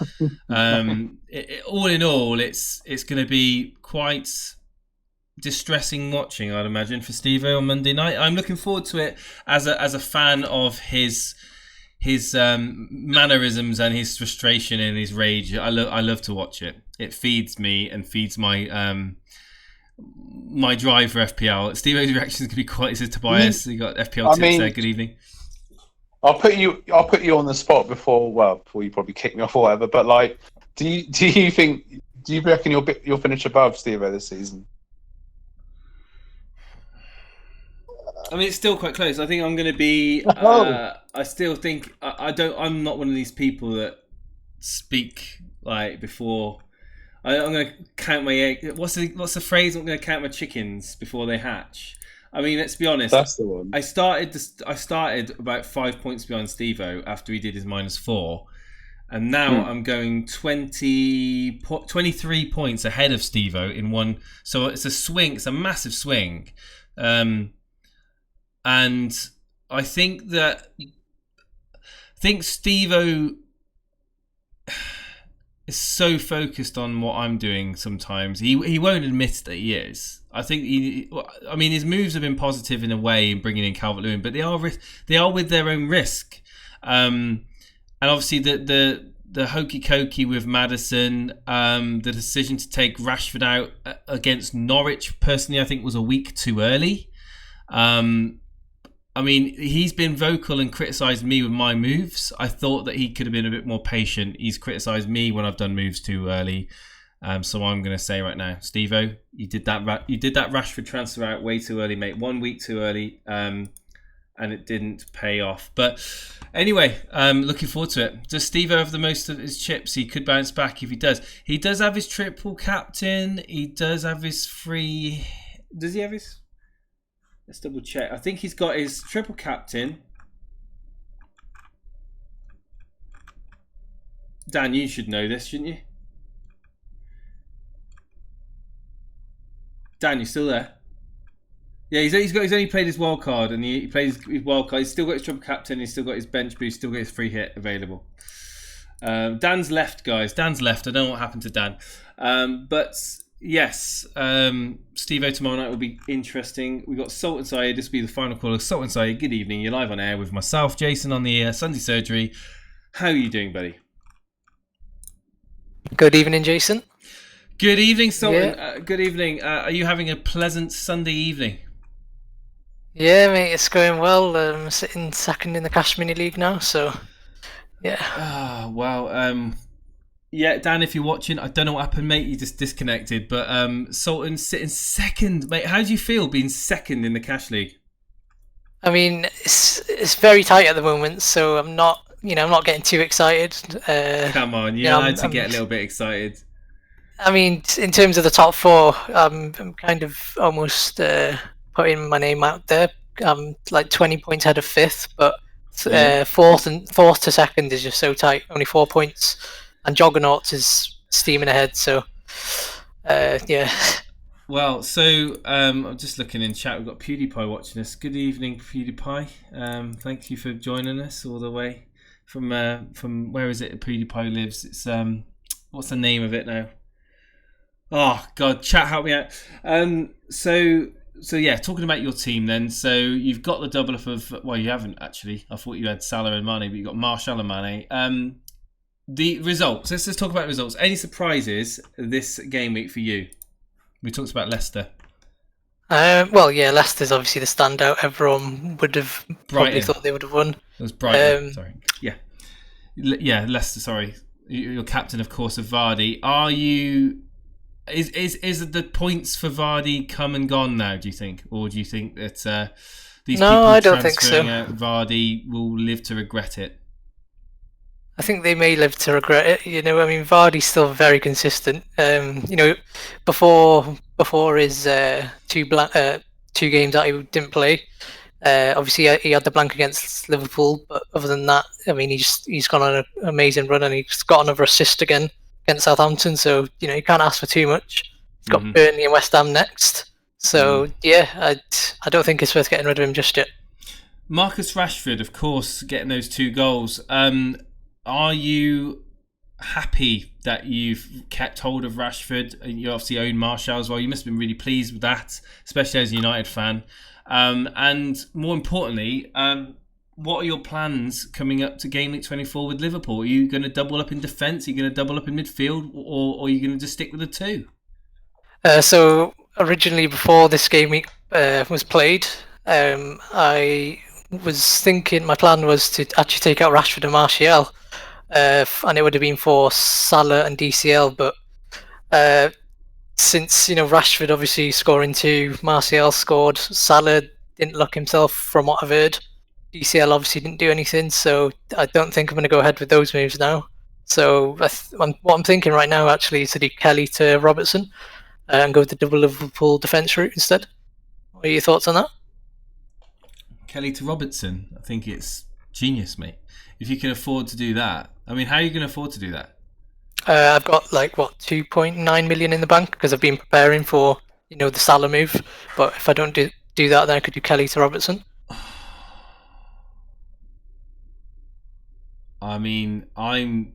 all in all, it's going to be quite distressing watching, I'd imagine, for Steve-O on Monday night. I'm looking forward to it as a fan of his mannerisms and his frustration and his rage. I love to watch it. It feeds me and feeds my drive for FPL. Steve-O's reaction is going to be quite... It says Tobias, you got FPL tips there. Good evening. I'll put you on the spot before you probably kick me off or whatever. But like, do you reckon you'll finish above Steve-O this season? I mean, it's still quite close. I think I'm going to be. I still think I'm not one of these people that speak like before. I'm going to count my egg. What's the phrase? I'm going to count my chickens before they hatch. I mean, let's be honest. That's the one. I started about 5 points behind Steve-O after he did his -4, and now I'm going 23 points ahead of Steve-O in one. So it's a swing. It's a massive swing, and I think Steve-O is so focused on what I'm doing sometimes. He won't admit that he is. I think his moves have been positive in a way in bringing in Calvert-Lewin, but they are with their own risk. And obviously the hokey cokey with Maddison, the decision to take Rashford out against Norwich, personally, I think was a week too early. I mean, he's been vocal and criticised me with my moves. I thought that he could have been a bit more patient. He's criticised me when I've done moves too early. So I'm going to say right now, Steve-O, you did that Rashford transfer out way too early, mate. 1 week too early, and it didn't pay off. But anyway, looking forward to it. Does Steve-O have the most of his chips? He could bounce back if he does. He does have his triple captain. He does have his free... Does he have his... Let's double check. I think he's got his triple captain. Dan, you should know this, shouldn't you? Dan, you still there? Yeah, he's only played his wild card, and he plays his wild card. He's still got his triple captain. He's still got his bench boost. Still got his free hit available. Dan's left, guys. Dan's left. I don't know what happened to Dan, but. Yes, Steve-O tomorrow night will be interesting. We've got Salt and Side. This will be the final call of Salt and Side. Good evening. You're live on air with myself, Jason, on the Sunday surgery. How are you doing, buddy? Good evening, Jason. Good evening, Salt. Yeah. Good evening. Are you having a pleasant Sunday evening? Yeah, mate, it's going well. I'm sitting second in the Cash Mini League now, so yeah. Well, yeah, Dan, if you're watching, I don't know what happened, mate. You just disconnected. But Sultan sitting second, mate. How do you feel being second in the Cash League? I mean, it's very tight at the moment, so I'm not getting too excited. Come on, you're allowed to get a little bit excited. I mean, in terms of the top four, I'm kind of almost putting my name out there. I'm like 20 points ahead of fifth, but Fourth to second is just so tight, only 4 points, and Juggernauts is steaming ahead. So, yeah. Well, so I'm just looking in chat. We've got PewDiePie watching us. Good evening, PewDiePie. Thank you for joining us all the way from where is it? PewDiePie lives. It's what's the name of it now? Oh God, chat, help me out. So yeah, talking about your team then. So you've got the double up of, well, you haven't actually. I thought you had Salah and Mane, but you've got Martial and Mane. The results. Let's just talk about results. Any surprises this game week for you? We talked about Leicester. Well, yeah, Leicester's obviously the standout. Everyone would have probably thought they would have won. It was Brighton. Sorry. Yeah, Leicester. Sorry, you're captain, of course, of Vardy. Are you? Is the points for Vardy come and gone now? Do you think, or do you think that these people I don't think so. transferring out Vardy will live to regret it? I think they may live to regret it. You know, I mean, Vardy's still very consistent. You know, before his two games that he didn't play, obviously he had the blank against Liverpool. But other than that, I mean, he's gone on an amazing run, and he's got another assist again against Southampton. So you know, you can't ask for too much. He's got Burnley and West Ham next. So yeah, I don't think it's worth getting rid of him just yet. Marcus Rashford, of course, getting those 2 goals. Are you happy that you've kept hold of Rashford? You obviously own Martial as well. You must have been really pleased with that, especially as a United fan. And more importantly, what are your plans coming up to Game Week 24 with Liverpool? Are you going to double up in defence? Are you going to double up in midfield? Or are you going to just stick with the 2? So originally, before this game week was played, I was thinking my plan was to actually take out Rashford and Martial. And it would have been for Salah and DCL, but since you know Rashford obviously scoring 2, Martial scored, Salah didn't look himself from what I've heard. DCL obviously didn't do anything, so I don't think I'm going to go ahead with those moves now. So what I'm thinking right now actually is to do Kelly to Robertson and go with the double Liverpool defence route instead. What are your thoughts on that? Kelly to Robertson, I think it's genius, mate. If you can afford to do that. I mean, how are you going to afford to do that? I've got 2.9 million in the bank because I've been preparing for the Salah move. But if I don't do that, then I could do Kelly to Robertson. I mean, I'm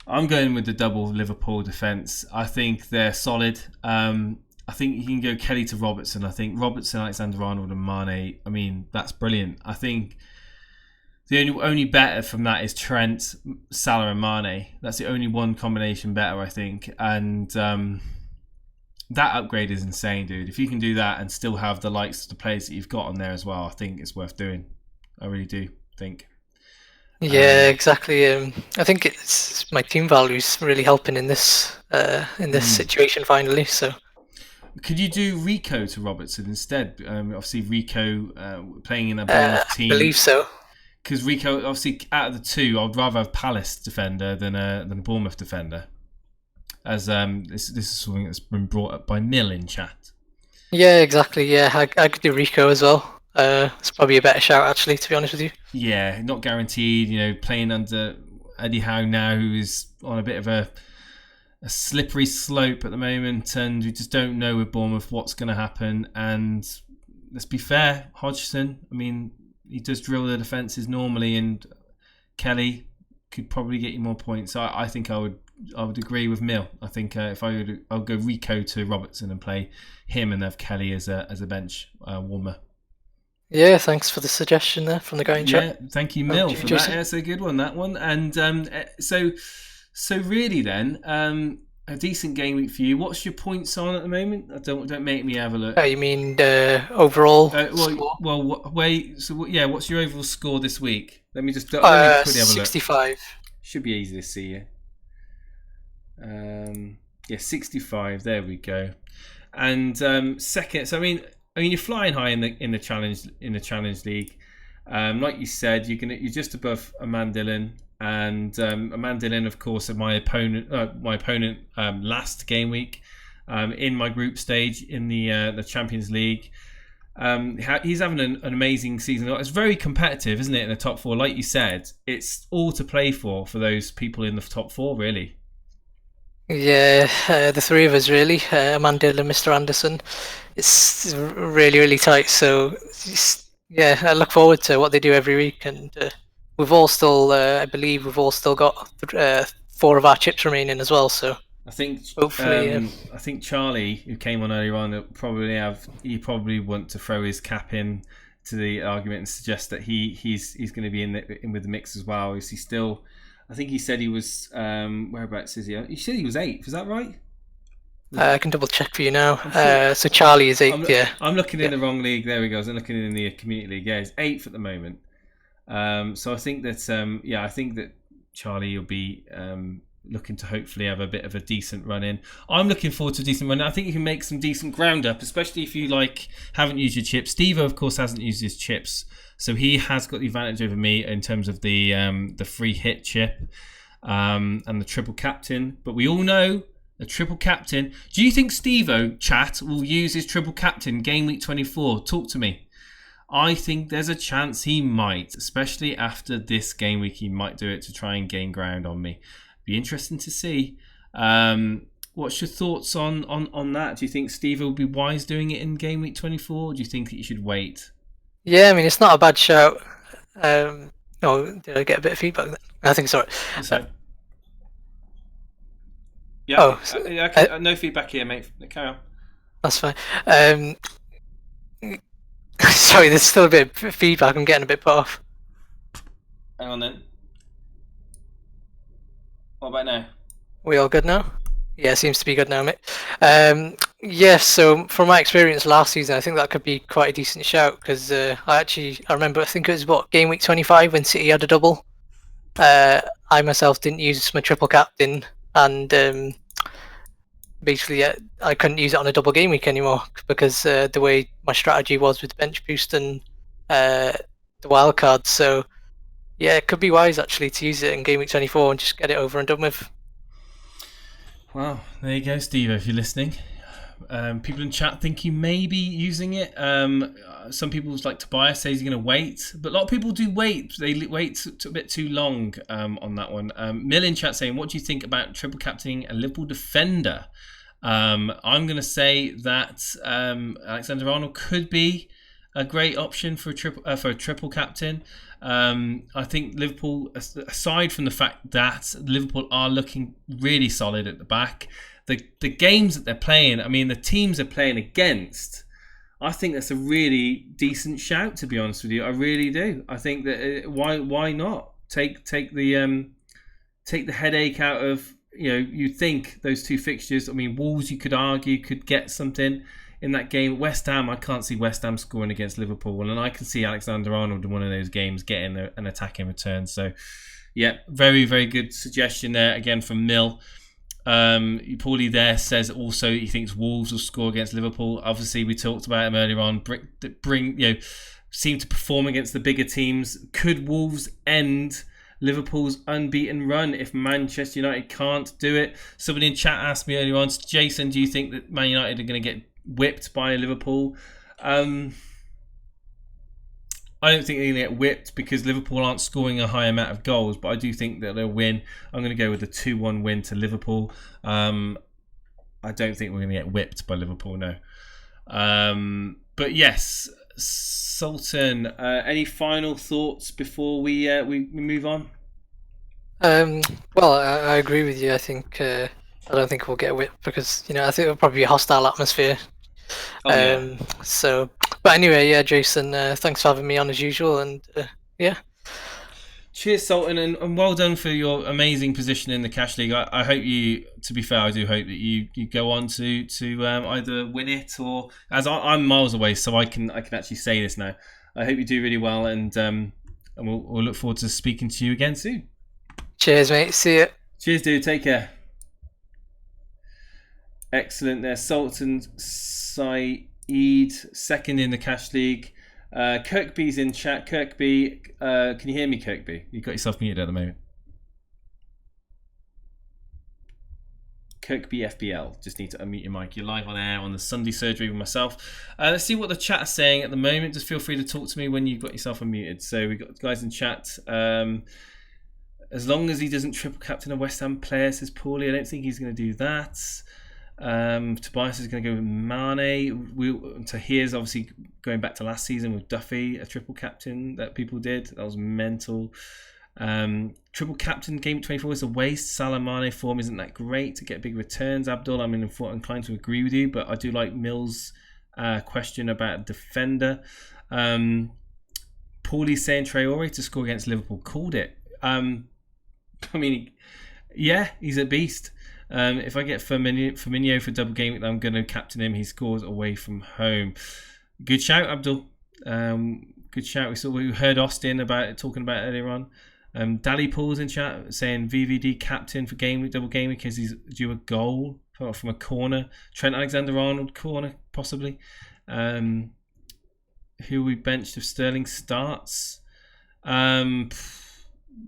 going with the double Liverpool defence. I think they're solid. I think you can go Kelly to Robertson. I think Robertson, Alexander-Arnold and Mane. I mean, that's brilliant. I think the only better from that is Trent, Salah and Mane. That's the only one combination better, I think. And that upgrade is insane, dude. If you can do that and still have the likes of the players that you've got on there as well, I think it's worth doing. I really do think. Yeah, exactly. I think it's my team values really helping in this situation finally. So, could you do Rico to Robertson instead? Obviously, Rico playing in a Bournemouth team. I believe so. Because Rico, obviously, out of the 2, I'd rather have Palace defender than a Bournemouth defender. As this is something that's been brought up by Mill in chat. Yeah, exactly. Yeah, I could do Rico as well. It's probably a better shout, actually, to be honest with you. Yeah, not guaranteed. Playing under Eddie Howe now, who is on a bit of a slippery slope at the moment, and we just don't know with Bournemouth what's going to happen. And let's be fair, Hodgson, I mean, he does drill the defences normally, and Kelly could probably get you more points. So I think I would agree with Mill. I think I'll go Rico to Robertson and play him, and have Kelly as a bench warmer. Yeah, thanks for the suggestion there from the guy in chat. Yeah, thank you, Mill, for that. That's a good one, that one. And so really then, a decent game week for you. What's your points on at the moment? Don't make me have a look. Oh, you mean overall score? Well, wait. So what's your overall score this week? Let me quickly have a look. 65. Should be easy to see you. 65. There we go. And second. So I mean, you're flying high in the challenge league. Like you said, you're just above Amandillin. And Amandillin, of course, my opponent last game week in my group stage in the Champions League. He's having an amazing season. It's very competitive, isn't it, in the top 4? Like you said, it's all to play for those people in the top 4, really. Yeah, the three of us really, Amanda and Mr. Anderson. It's really, really tight. So yeah, I look forward to what they do every week, and we've all still, I believe, we've all still got 4 of our chips remaining as well. So I think hopefully, I think Charlie, who came on earlier on, he probably want to throw his cap in to the argument and suggest that he's going to be in with the mix as well. Is he still? I think he said he was. Whereabouts is he? He said he was 8th. Is that right? I can double check for you now. So Charlie is 8th. Yeah, I'm looking in the wrong league. There we go. I'm looking in the community league. Yeah, he's 8th at the moment. So I think that I think that Charlie will be looking to hopefully have a bit of a decent run in. I'm looking forward to a decent run in. I think you can make some decent ground up, especially if you haven't used your chips. Steve-O, of course, hasn't used his chips, so he has got the advantage over me in terms of the free hit chip and the triple captain. But we all know the triple captain. Do you think Steve-O, chat, will use his triple captain game week 24? Talk to me. I think there's a chance he might, especially after this game week. He might do it to try and gain ground on me. Be interesting to see. What's your thoughts on that? Do you think Steve will be wise doing it in game week 24? Or do you think that you should wait? Yeah, I mean, it's not a bad shout. Oh, did I get a bit of feedback then? I think sorry. Yeah. Okay. No feedback here, mate. Carry on. That's fine. Sorry, there's still a bit of feedback. I'm getting a bit put off. Hang on then. What about now? We all good now? Yeah, seems to be good now, mate. Yes, so from my experience last season, I think that could be quite a decent shout because I remember, I think it was game week 25 when City had a double. I myself didn't use my triple captain, and basically I couldn't use it on a double game week anymore because the way my strategy was with bench boost and the wild card. So yeah, it could be wise actually to use it in game week 24 and just get it over and done with. Well, there you go, Steve, if you're listening. People in chat think you may be using it. Some people like Tobias says you're going to wait, but a lot of people do wait. They wait a bit too long on that one. Mill in chat saying, what do you think about triple captaining a Liverpool defender? I'm going to say that Alexander-Arnold could be a great option for a triple captain. I think Liverpool, aside from the fact that Liverpool are looking really solid at the back, the games that they're playing, I mean, the teams they're playing against, I think that's a really decent shout, to be honest with you. I really do. I think that why not take the headache out of, you think those two fixtures. I mean, Wolves, you could argue, could get something in that game. West Ham, I can't see West Ham scoring against Liverpool, and I can see Alexander-Arnold in one of those games getting an attack in return. So, yeah, very, very good suggestion there again from Mill. Paulie there says also he thinks Wolves will score against Liverpool. Obviously, we talked about him earlier on. Seem to perform against the bigger teams. Could Wolves end Liverpool's unbeaten run if Manchester United can't do it? Somebody in chat asked me earlier on, Jason, do you think that Man United are going to get whipped by Liverpool? I don't think they're going to get whipped because Liverpool aren't scoring a high amount of goals, but I do think that they'll win. I'm going to go with a 2-1 win to Liverpool. I don't think we're going to get whipped by Liverpool, no. But yes, Sultan, any final thoughts before we move on? Well, I agree with you. I think I don't think we'll get whipped because I think it'll probably be a hostile atmosphere. So, but anyway, yeah, Jason, thanks for having me on as usual, and yeah. Cheers, Sultan, and well done for your amazing position in the Cash League. I hope you, to be fair, I do hope that you go on to either win it or, as I'm miles away, so I can actually say this now. I hope you do really well, and we'll look forward to speaking to you again soon. Cheers, mate. See you. Cheers, dude. Take care. Excellent there. Sultan Saeed, second in the Cash League. Kirkby's in chat. Kirkby, can you hear me, Kirkby? You've got yourself muted at the moment. Kirkby FPL. Just need to unmute your mic. You're live on air on the Sunday surgery with myself. Let's see what the chat is saying at the moment. Just feel free to talk to me when you've got yourself unmuted. So we've got guys in chat. As long as he doesn't triple captain a West Ham player, says Paulie. I don't think he's going to do that. Tobias is going to go with Mane. Tahir's obviously going back to last season with Duffy, a triple captain that people did. That was mental. Triple captain Gameweek 24 is a waste. Salah Mane form isn't that great to get big returns. Abdul, I'm inclined to agree with you, but I do like Mills' question about defender. Paulie's saying Traore to score against Liverpool. Called it. I mean, yeah, he's a beast. If I get Firmino for double game, I'm going to captain him. He scores away from home. Good shout, Abdul. Good shout. We heard Austin talking about it earlier on. Dally Paul's in chat saying VVD captain for double game because he's due a goal from a corner. Trent Alexander-Arnold corner possibly. Who we benched if Sterling starts?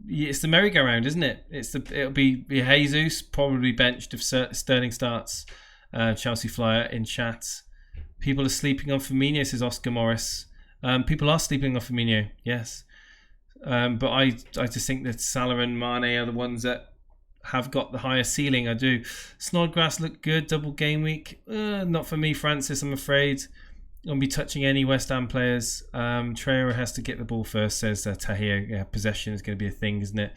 It's the merry-go-round, isn't it? It'll be Jesus probably benched if Sterling starts. Chelsea Flyer in chat. People are sleeping on Firmino, says Oscar Morris. People are sleeping on Firmino, yes. But I just think that Salah and Mane are the ones that have got the higher ceiling. I do. Snodgrass looked good. Double game week. Not for me, Francis. I'm afraid. I won't be touching any West Ham players. Traore has to get the ball first, says Tahir. Yeah, possession is going to be a thing, isn't it?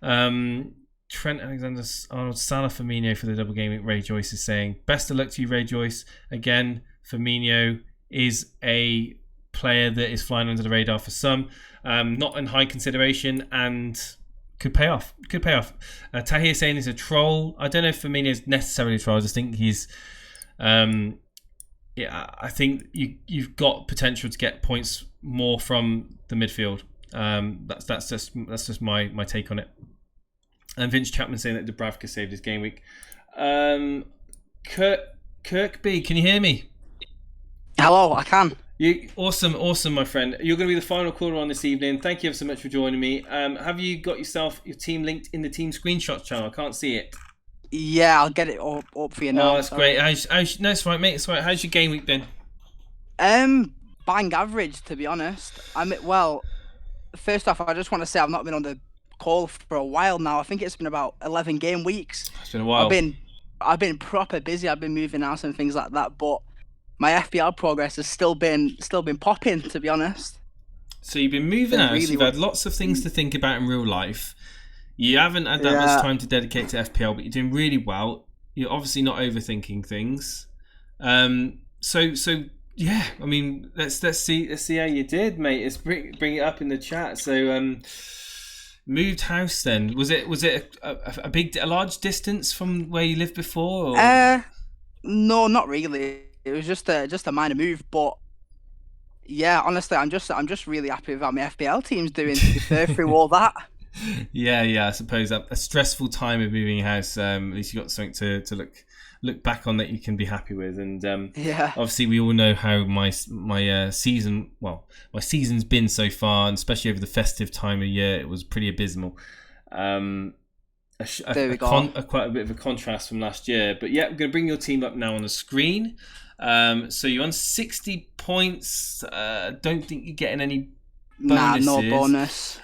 Trent Alexander-Arnold, Salah, Firmino for the double game week. Ray Joyce is saying, best of luck to you, Ray Joyce. Again, Firmino is a player that is flying under the radar for some. Not in high consideration and could pay off. Tahir saying he's a troll. I don't know if Firmino is necessarily a troll. I just think he's... I think you've got potential to get points more from the midfield. That's just my take on it. And Vince Chapman saying that Dubravka saved his game week. Kirkby, can you hear me? Hello, I can. Awesome, my friend. You're going to be the final caller on this evening. Thank you ever so much for joining me. Have you got your team linked in the team screenshots channel? I can't see it. Yeah, I'll get it up for you now. Oh, that's great. No, it's right, mate. It's right. How's your game week been? Bang average, to be honest. First off, I just want to say I've not been on the call for a while now. I think it's been about 11 game weeks. It's been a while. I've been proper busy. I've been moving house and things like that, but my FPL progress has still been popping, to be honest. So you've been moving house. Really you've had lots of things to think about in real life. You haven't had that much time to dedicate to FPL, but you're doing really well. You're obviously not overthinking things. So yeah, I mean, let's see how you did, mate. Let's bring it up in the chat. So moved house then. Was it a large distance from where you lived before? Or? No, not really. It was just a minor move, but yeah, honestly, I'm just really happy with how my FPL team's doing, to be fair, through all that. Yeah, I suppose a stressful time of moving house. At least you got something to look back on that you can be happy with. And obviously we all know how my season's been so far, and especially over the festive time of year, it was pretty abysmal. Quite a bit of a contrast from last year. But yeah, we're going to bring your team up now on the screen. So you're on 60 points. Don't think you're getting any bonuses. Nah, no bonus.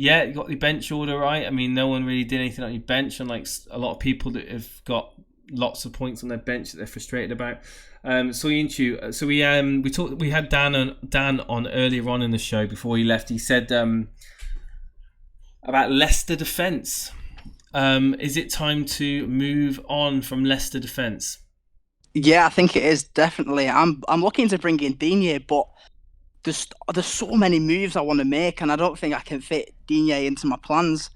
Yeah, you got your bench order right. I mean, no one really did anything on your bench, unlike a lot of people that have got lots of points on their bench that they're frustrated about. So we had Dan on earlier on in the show before he left. He said about Leicester defence. Is it time to move on from Leicester defence? Yeah, I think it is, definitely. I'm looking to bring in Digne, but there's so many moves I want to make, and I don't think I can fit Digne into my plans.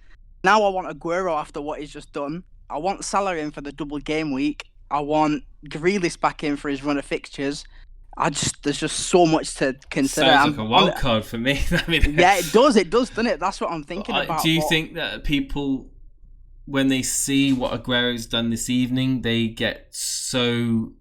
Now I want Aguero after what he's just done. I want Salah in for the double game week. I want Grealish back in for his run of fixtures. There's just so much to consider. Sounds like a wild card for me. I mean, yeah, it does, doesn't it? That's what I'm thinking about. Do you think that people, when they see what Aguero's done this evening, they get so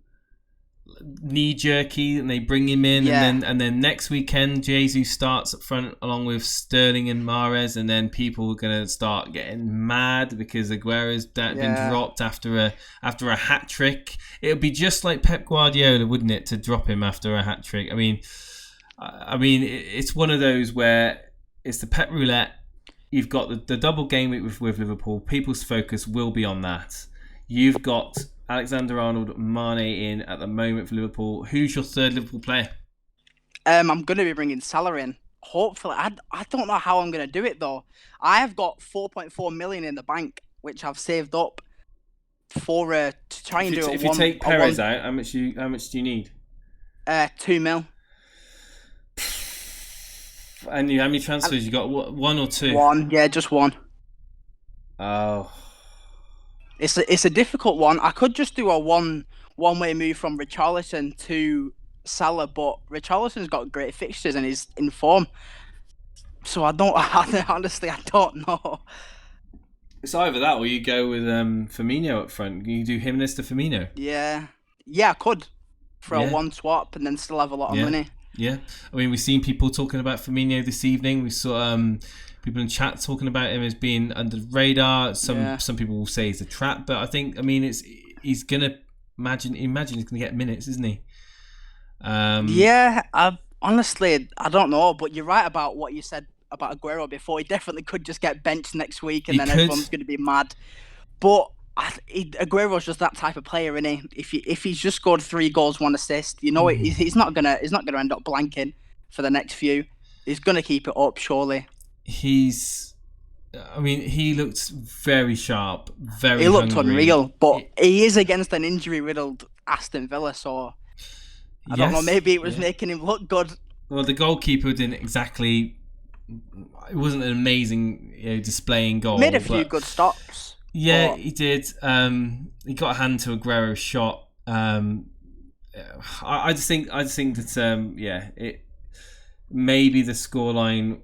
knee jerky and they bring him in, Yeah. and then next weekend Jesus starts up front along with Sterling and Mahrez, and then people are gonna start getting mad because Aguero's been dropped after a hat trick. It would be just like Pep Guardiola, wouldn't it, to drop him after a hat trick? I mean, it's one of those where it's the Pep roulette. You've got the double game week with Liverpool. People's focus will be on that. You've got Alexander-Arnold, Mane in at the moment for Liverpool. Who's your third Liverpool player? I'm going to be bringing Salah in. Hopefully. I don't know how I'm going to do it, though. I have got 4.4 million in the bank, which I've saved up for to try and do it. If you take Perez out, how much do you need? 2 mil. And how many transfers you got? One or two? One, yeah, just one. Oh. It's a difficult one. I could just do a one-way move from Richarlison to Salah, but Richarlison's got great fixtures and is in form. So honestly, I don't know. It's either that or you go with Firmino up front. You do Jimenez to Firmino. Yeah, I could for a one swap and then still have a lot of money. Yeah, I mean, we've seen people talking about Firmino this evening. We saw people in chat talking about him as being under the radar. Some people will say he's a trap, but I think, he's gonna imagine he's gonna get minutes, isn't he? Honestly, I don't know, but you're right about what you said about Aguero before. He definitely could just get benched next week, and everyone's gonna be mad. But Aguero's just that type of player, isn't he? If he's just scored 3 goals, 1 assist, he's not gonna end up blanking for the next few. He's gonna keep it up, surely. He looked very sharp, He looked hungry. unreal, but he is against an injury-riddled Aston Villa, so I don't know. Maybe it was making him look good. Well, the goalkeeper didn't exactly. It wasn't an amazing, displaying goal. Made a few good stops. Yeah, he did. He got a hand to Aguero's shot. I just think that it maybe the scoreline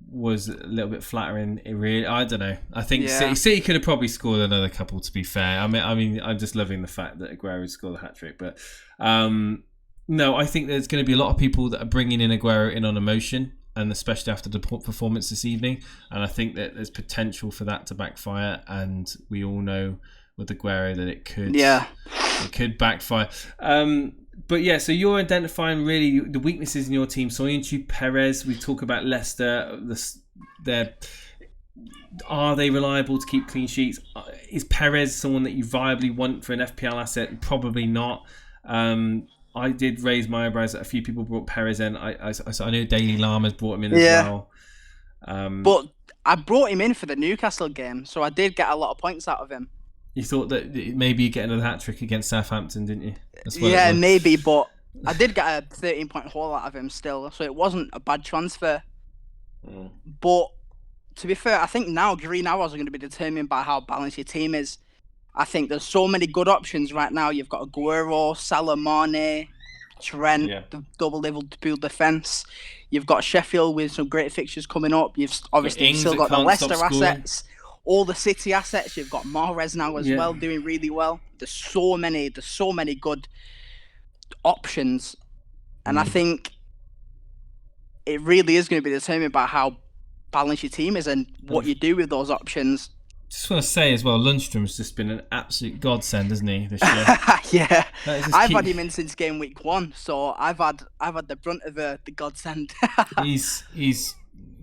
was a little bit flattering. It really, I don't know. I think City could have probably scored another couple. To be fair, I mean, I'm just loving the fact that Aguero scored a hat trick, but no, I think there's going to be a lot of people that are bringing in Aguero in on emotion, and especially after the performance this evening. And I think that there's potential for that to backfire. And we all know with Aguero that it could backfire. But yeah, so you're identifying really the weaknesses in your team. Soyuncu, Perez. We talk about Leicester. Are they reliable to keep clean sheets? Is Perez someone that you viably want for an FPL asset? Probably not. I did raise my eyebrows that a few people brought Perez in. I know Daily Llama's brought him in as well. But I brought him in for the Newcastle game, so I did get a lot of points out of him. You thought that maybe you get another hat trick against Southampton, didn't you? Yeah, maybe, but I did get a 13-point haul out of him still, so it wasn't a bad transfer. But to be fair, I think now green hours are going to be determined by how balanced your team is. I think there's so many good options right now. You've got Aguero, Salah, Mane, Trent, the double Liverpool defence. You've got Sheffield with some great fixtures coming up. You've obviously still got the Leicester assets, all the City assets. You've got Mahrez now as well, doing really well. There's so many good options, and I think it really is going to be determined by how balanced your team is and what you do with those options. Just want to say as well, Lundstrom's just been an absolute godsend, hasn't he, this year? Yeah, I've had him in since game week 1, so I've had the brunt of the godsend. We're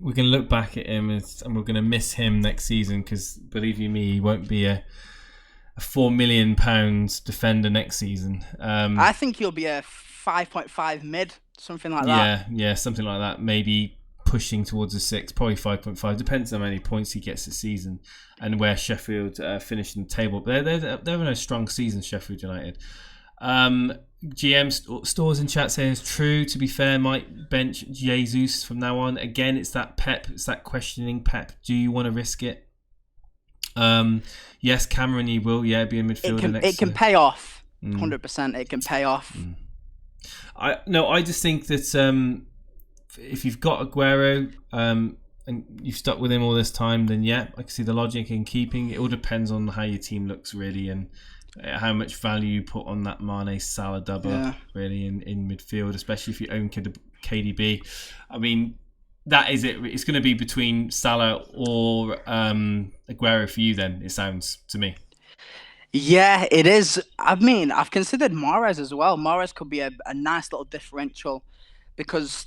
going to look back at him and we're going to miss him next season because, believe you me, he won't be a £4 million defender next season. I think he'll be a 5.5 mid, something like that. Yeah, something like that. Maybe pushing towards a 6, probably 5.5. Depends on how many points he gets this season and where Sheffield finish in the table. But they're having a strong season, Sheffield United. GM Stores in chat saying it's true. To be fair, might bench Jesus from now on. Again, it's that Pep. It's that questioning Pep. Do you want to risk it? Yes, Cameron, he will. Yeah, be a midfielder next. It can pay off. 100%. It can pay off. I just think that if you've got Aguero and you've stuck with him all this time, then I can see the logic in keeping. It all depends on how your team looks, really, and how much value you put on that Mane Salah double really in midfield, especially if you own KDB. I mean, that is it. It's going to be between Salah or Aguero for you then, it sounds to me. Yeah, it is. I mean, I've considered Mahrez as well. Mahrez could be a nice little differential, because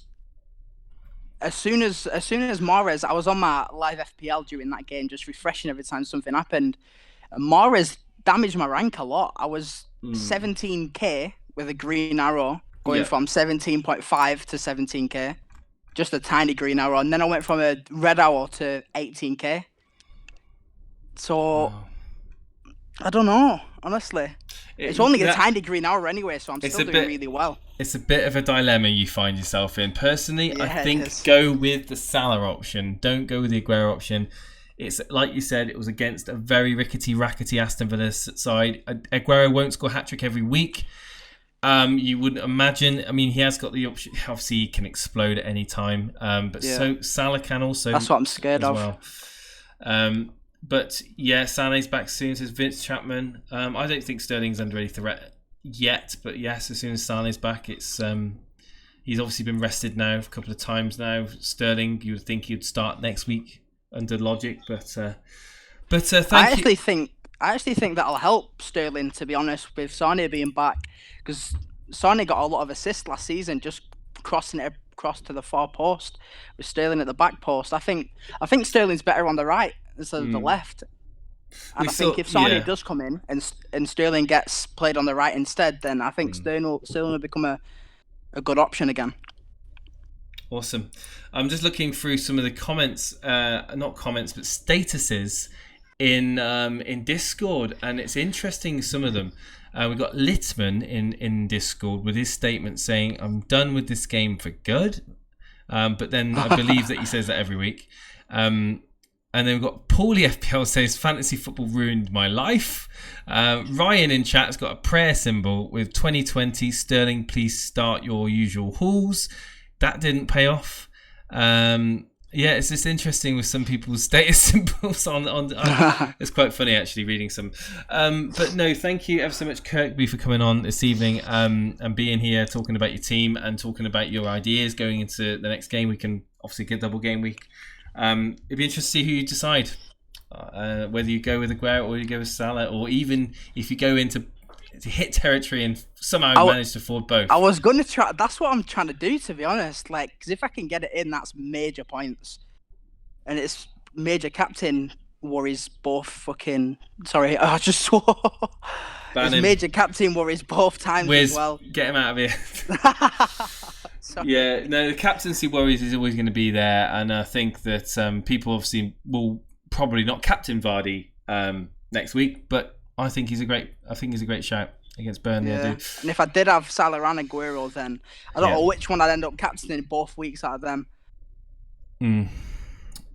as soon as Mahrez, I was on my live FPL during that game, just refreshing every time something happened. Mahrez damaged my rank a lot. I was 17k with a green arrow, going from 17.5 to 17k, just a tiny green arrow, and then I went from a red arrow to 18k. So I don't know, honestly. It's only a tiny green arrow anyway, so I'm still doing really well. It's a bit of a dilemma you find yourself in. Personally, I think go with the Salah option. Don't go with the Aguero option. It's like you said, it was against a very rackety Aston Villa side. Aguero won't score a hat-trick every week. You wouldn't imagine. I mean, he has got the option. Obviously, he can explode at any time. But so Salah can also. That's what I'm scared of. Well. But yeah, Sané's back soon, says Vince Chapman. I don't think Sterling's under any threat yet, but yes, as soon as Sané's back, it's he's obviously been rested now a couple of times now. Sterling, you would think he'd start next week under logic, but thank you. I actually think that'll help Sterling, to be honest, with Sané being back, because Sané got a lot of assists last season, just crossing it across to the far post with Sterling at the back post. I think Sterling's better on the right instead of the left. And I think if Sané does come in and Sterling gets played on the right instead, then I think Sterling will become a good option again. Awesome. I'm just looking through some of the comments, not comments, but statuses in Discord, and it's interesting, some of them. We've got Littman in Discord with his statement saying, "I'm done with this game for good." But then I believe that he says that every week. And then we've got Paulie FPL says, "Fantasy football ruined my life." Ryan in chat has got a prayer symbol with 2020 Sterling, please start your usual hauls. That didn't pay off. Yeah, it's just interesting with some people's status symbols on it's quite funny actually reading some. But no, thank you ever so much, Kirkby, for coming on this evening and being here, talking about your team and talking about your ideas going into the next game. We can obviously get double game week. It'd be interesting to see who you decide, whether you go with Aguero or you go with Salah, or even if you go into hit territory and somehow manage to afford both. I was going to try. That's what I'm trying to do, to be honest. Like, because if I can get it in, that's major points, and it's major captain worries both. Fucking sorry, I just swore. It's major captain worries both times as well. Get him out of here. Yeah, no, the captaincy worries is always going to be there, and I think that people obviously will probably not captain Vardy next week, but I think he's a great shout against Burnley. Yeah. I do. And if I did have Salah and Aguero, then I don't know which one I'd end up captaining both weeks out of them.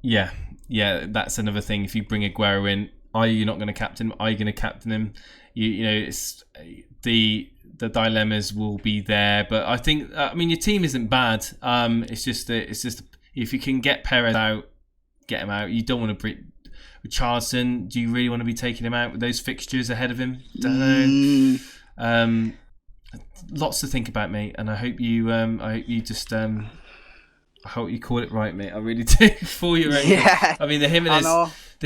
Yeah, that's another thing. If you bring Aguero in, are you not going to captain him? Are you going to captain him? You know, it's the dilemmas will be there, but I think your team isn't bad. It's just if you can get Perez out, get him out. You don't want to bring Richarlison. Do you really want to be taking him out with those fixtures ahead of him? Don't know. Lots to think about, mate. And I hope you call it right, mate. I really do. For your own. Yeah. I mean, the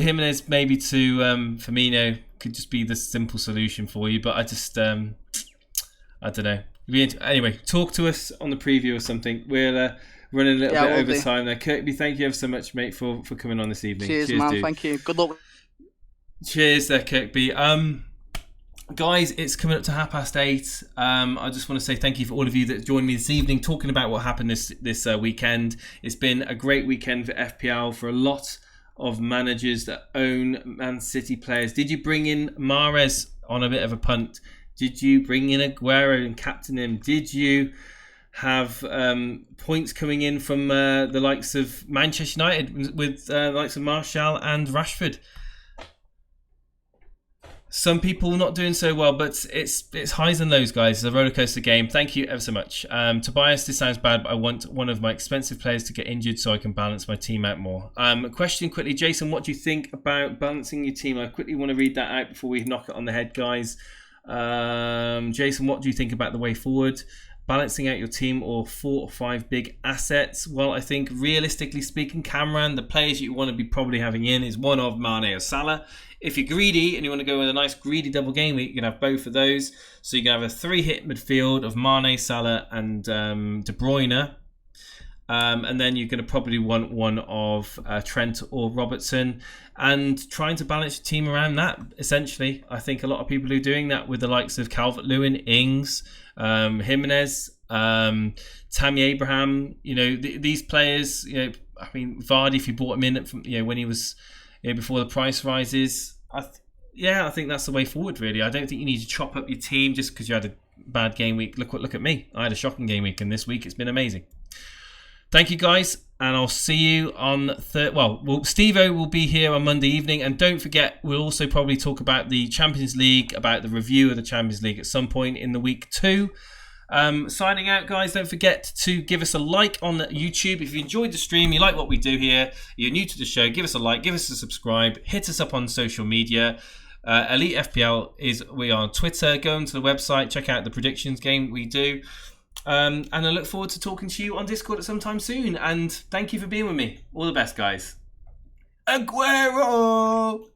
Jimenez maybe to Firmino could just be the simple solution for you, but I just I don't know. Anyway, talk to us on the preview or something. We're running a little bit over time there. Kirkby, thank you ever so much, mate, for coming on this evening. Cheers man. Dude. Thank you. Good luck. Cheers there, Kirkby. Guys, it's coming up to 8:30. I just want to say thank you for all of you that joined me this evening, talking about what happened this weekend. It's been a great weekend for FPL for a lot of managers that own Man City players. Did you bring in Mahrez on a bit of a punt? Did you bring in Aguero and captain him? Did you have points coming in from the likes of Manchester United with the likes of Martial and Rashford? Some people not doing so well, but it's highs and lows, guys. It's a roller coaster game. Thank you ever so much. Tobias, this sounds bad, but I want one of my expensive players to get injured so I can balance my team out more. Question quickly, Jason, what do you think about balancing your team? I quickly want to read that out before we knock it on the head, guys. Jason, what do you think about the way forward? Balancing out your team or 4 or 5 big assets? Well, I think realistically speaking, Cameron, the players you want to be probably having in is one of Mane or Salah. If you're greedy and you want to go with a nice greedy double game week, you can have both of those. So you can have a 3-hit midfield of Mane, Salah and De Bruyne. And then you're going to probably want one of Trent or Robertson, and trying to balance your team around that, essentially. I think a lot of people are doing that with the likes of Calvert-Lewin, Ings, Jimenez, Tammy Abraham. These players, I mean, Vardy, if you bought him in from, when he was, before the price rises, I think that's the way forward, really. I don't think you need to chop up your team just because you had a bad game week. Look at me. I had a shocking game week, and this week it's been amazing. Thank you, guys, and I'll see you on Steve-O will be here on Monday evening, and don't forget, we'll also probably talk about the Champions League, about the review of the Champions League at some point in the week too. Signing out, guys. Don't forget to give us a like on YouTube. If you enjoyed the stream, you like what we do here, you're new to the show, give us a like, give us a subscribe, hit us up on social media. Elite FPL we are on Twitter. Go onto the website, check out the predictions game we do. And I look forward to talking to you on Discord at some time soon. And thank you for being with me. All the best, guys. Aguero!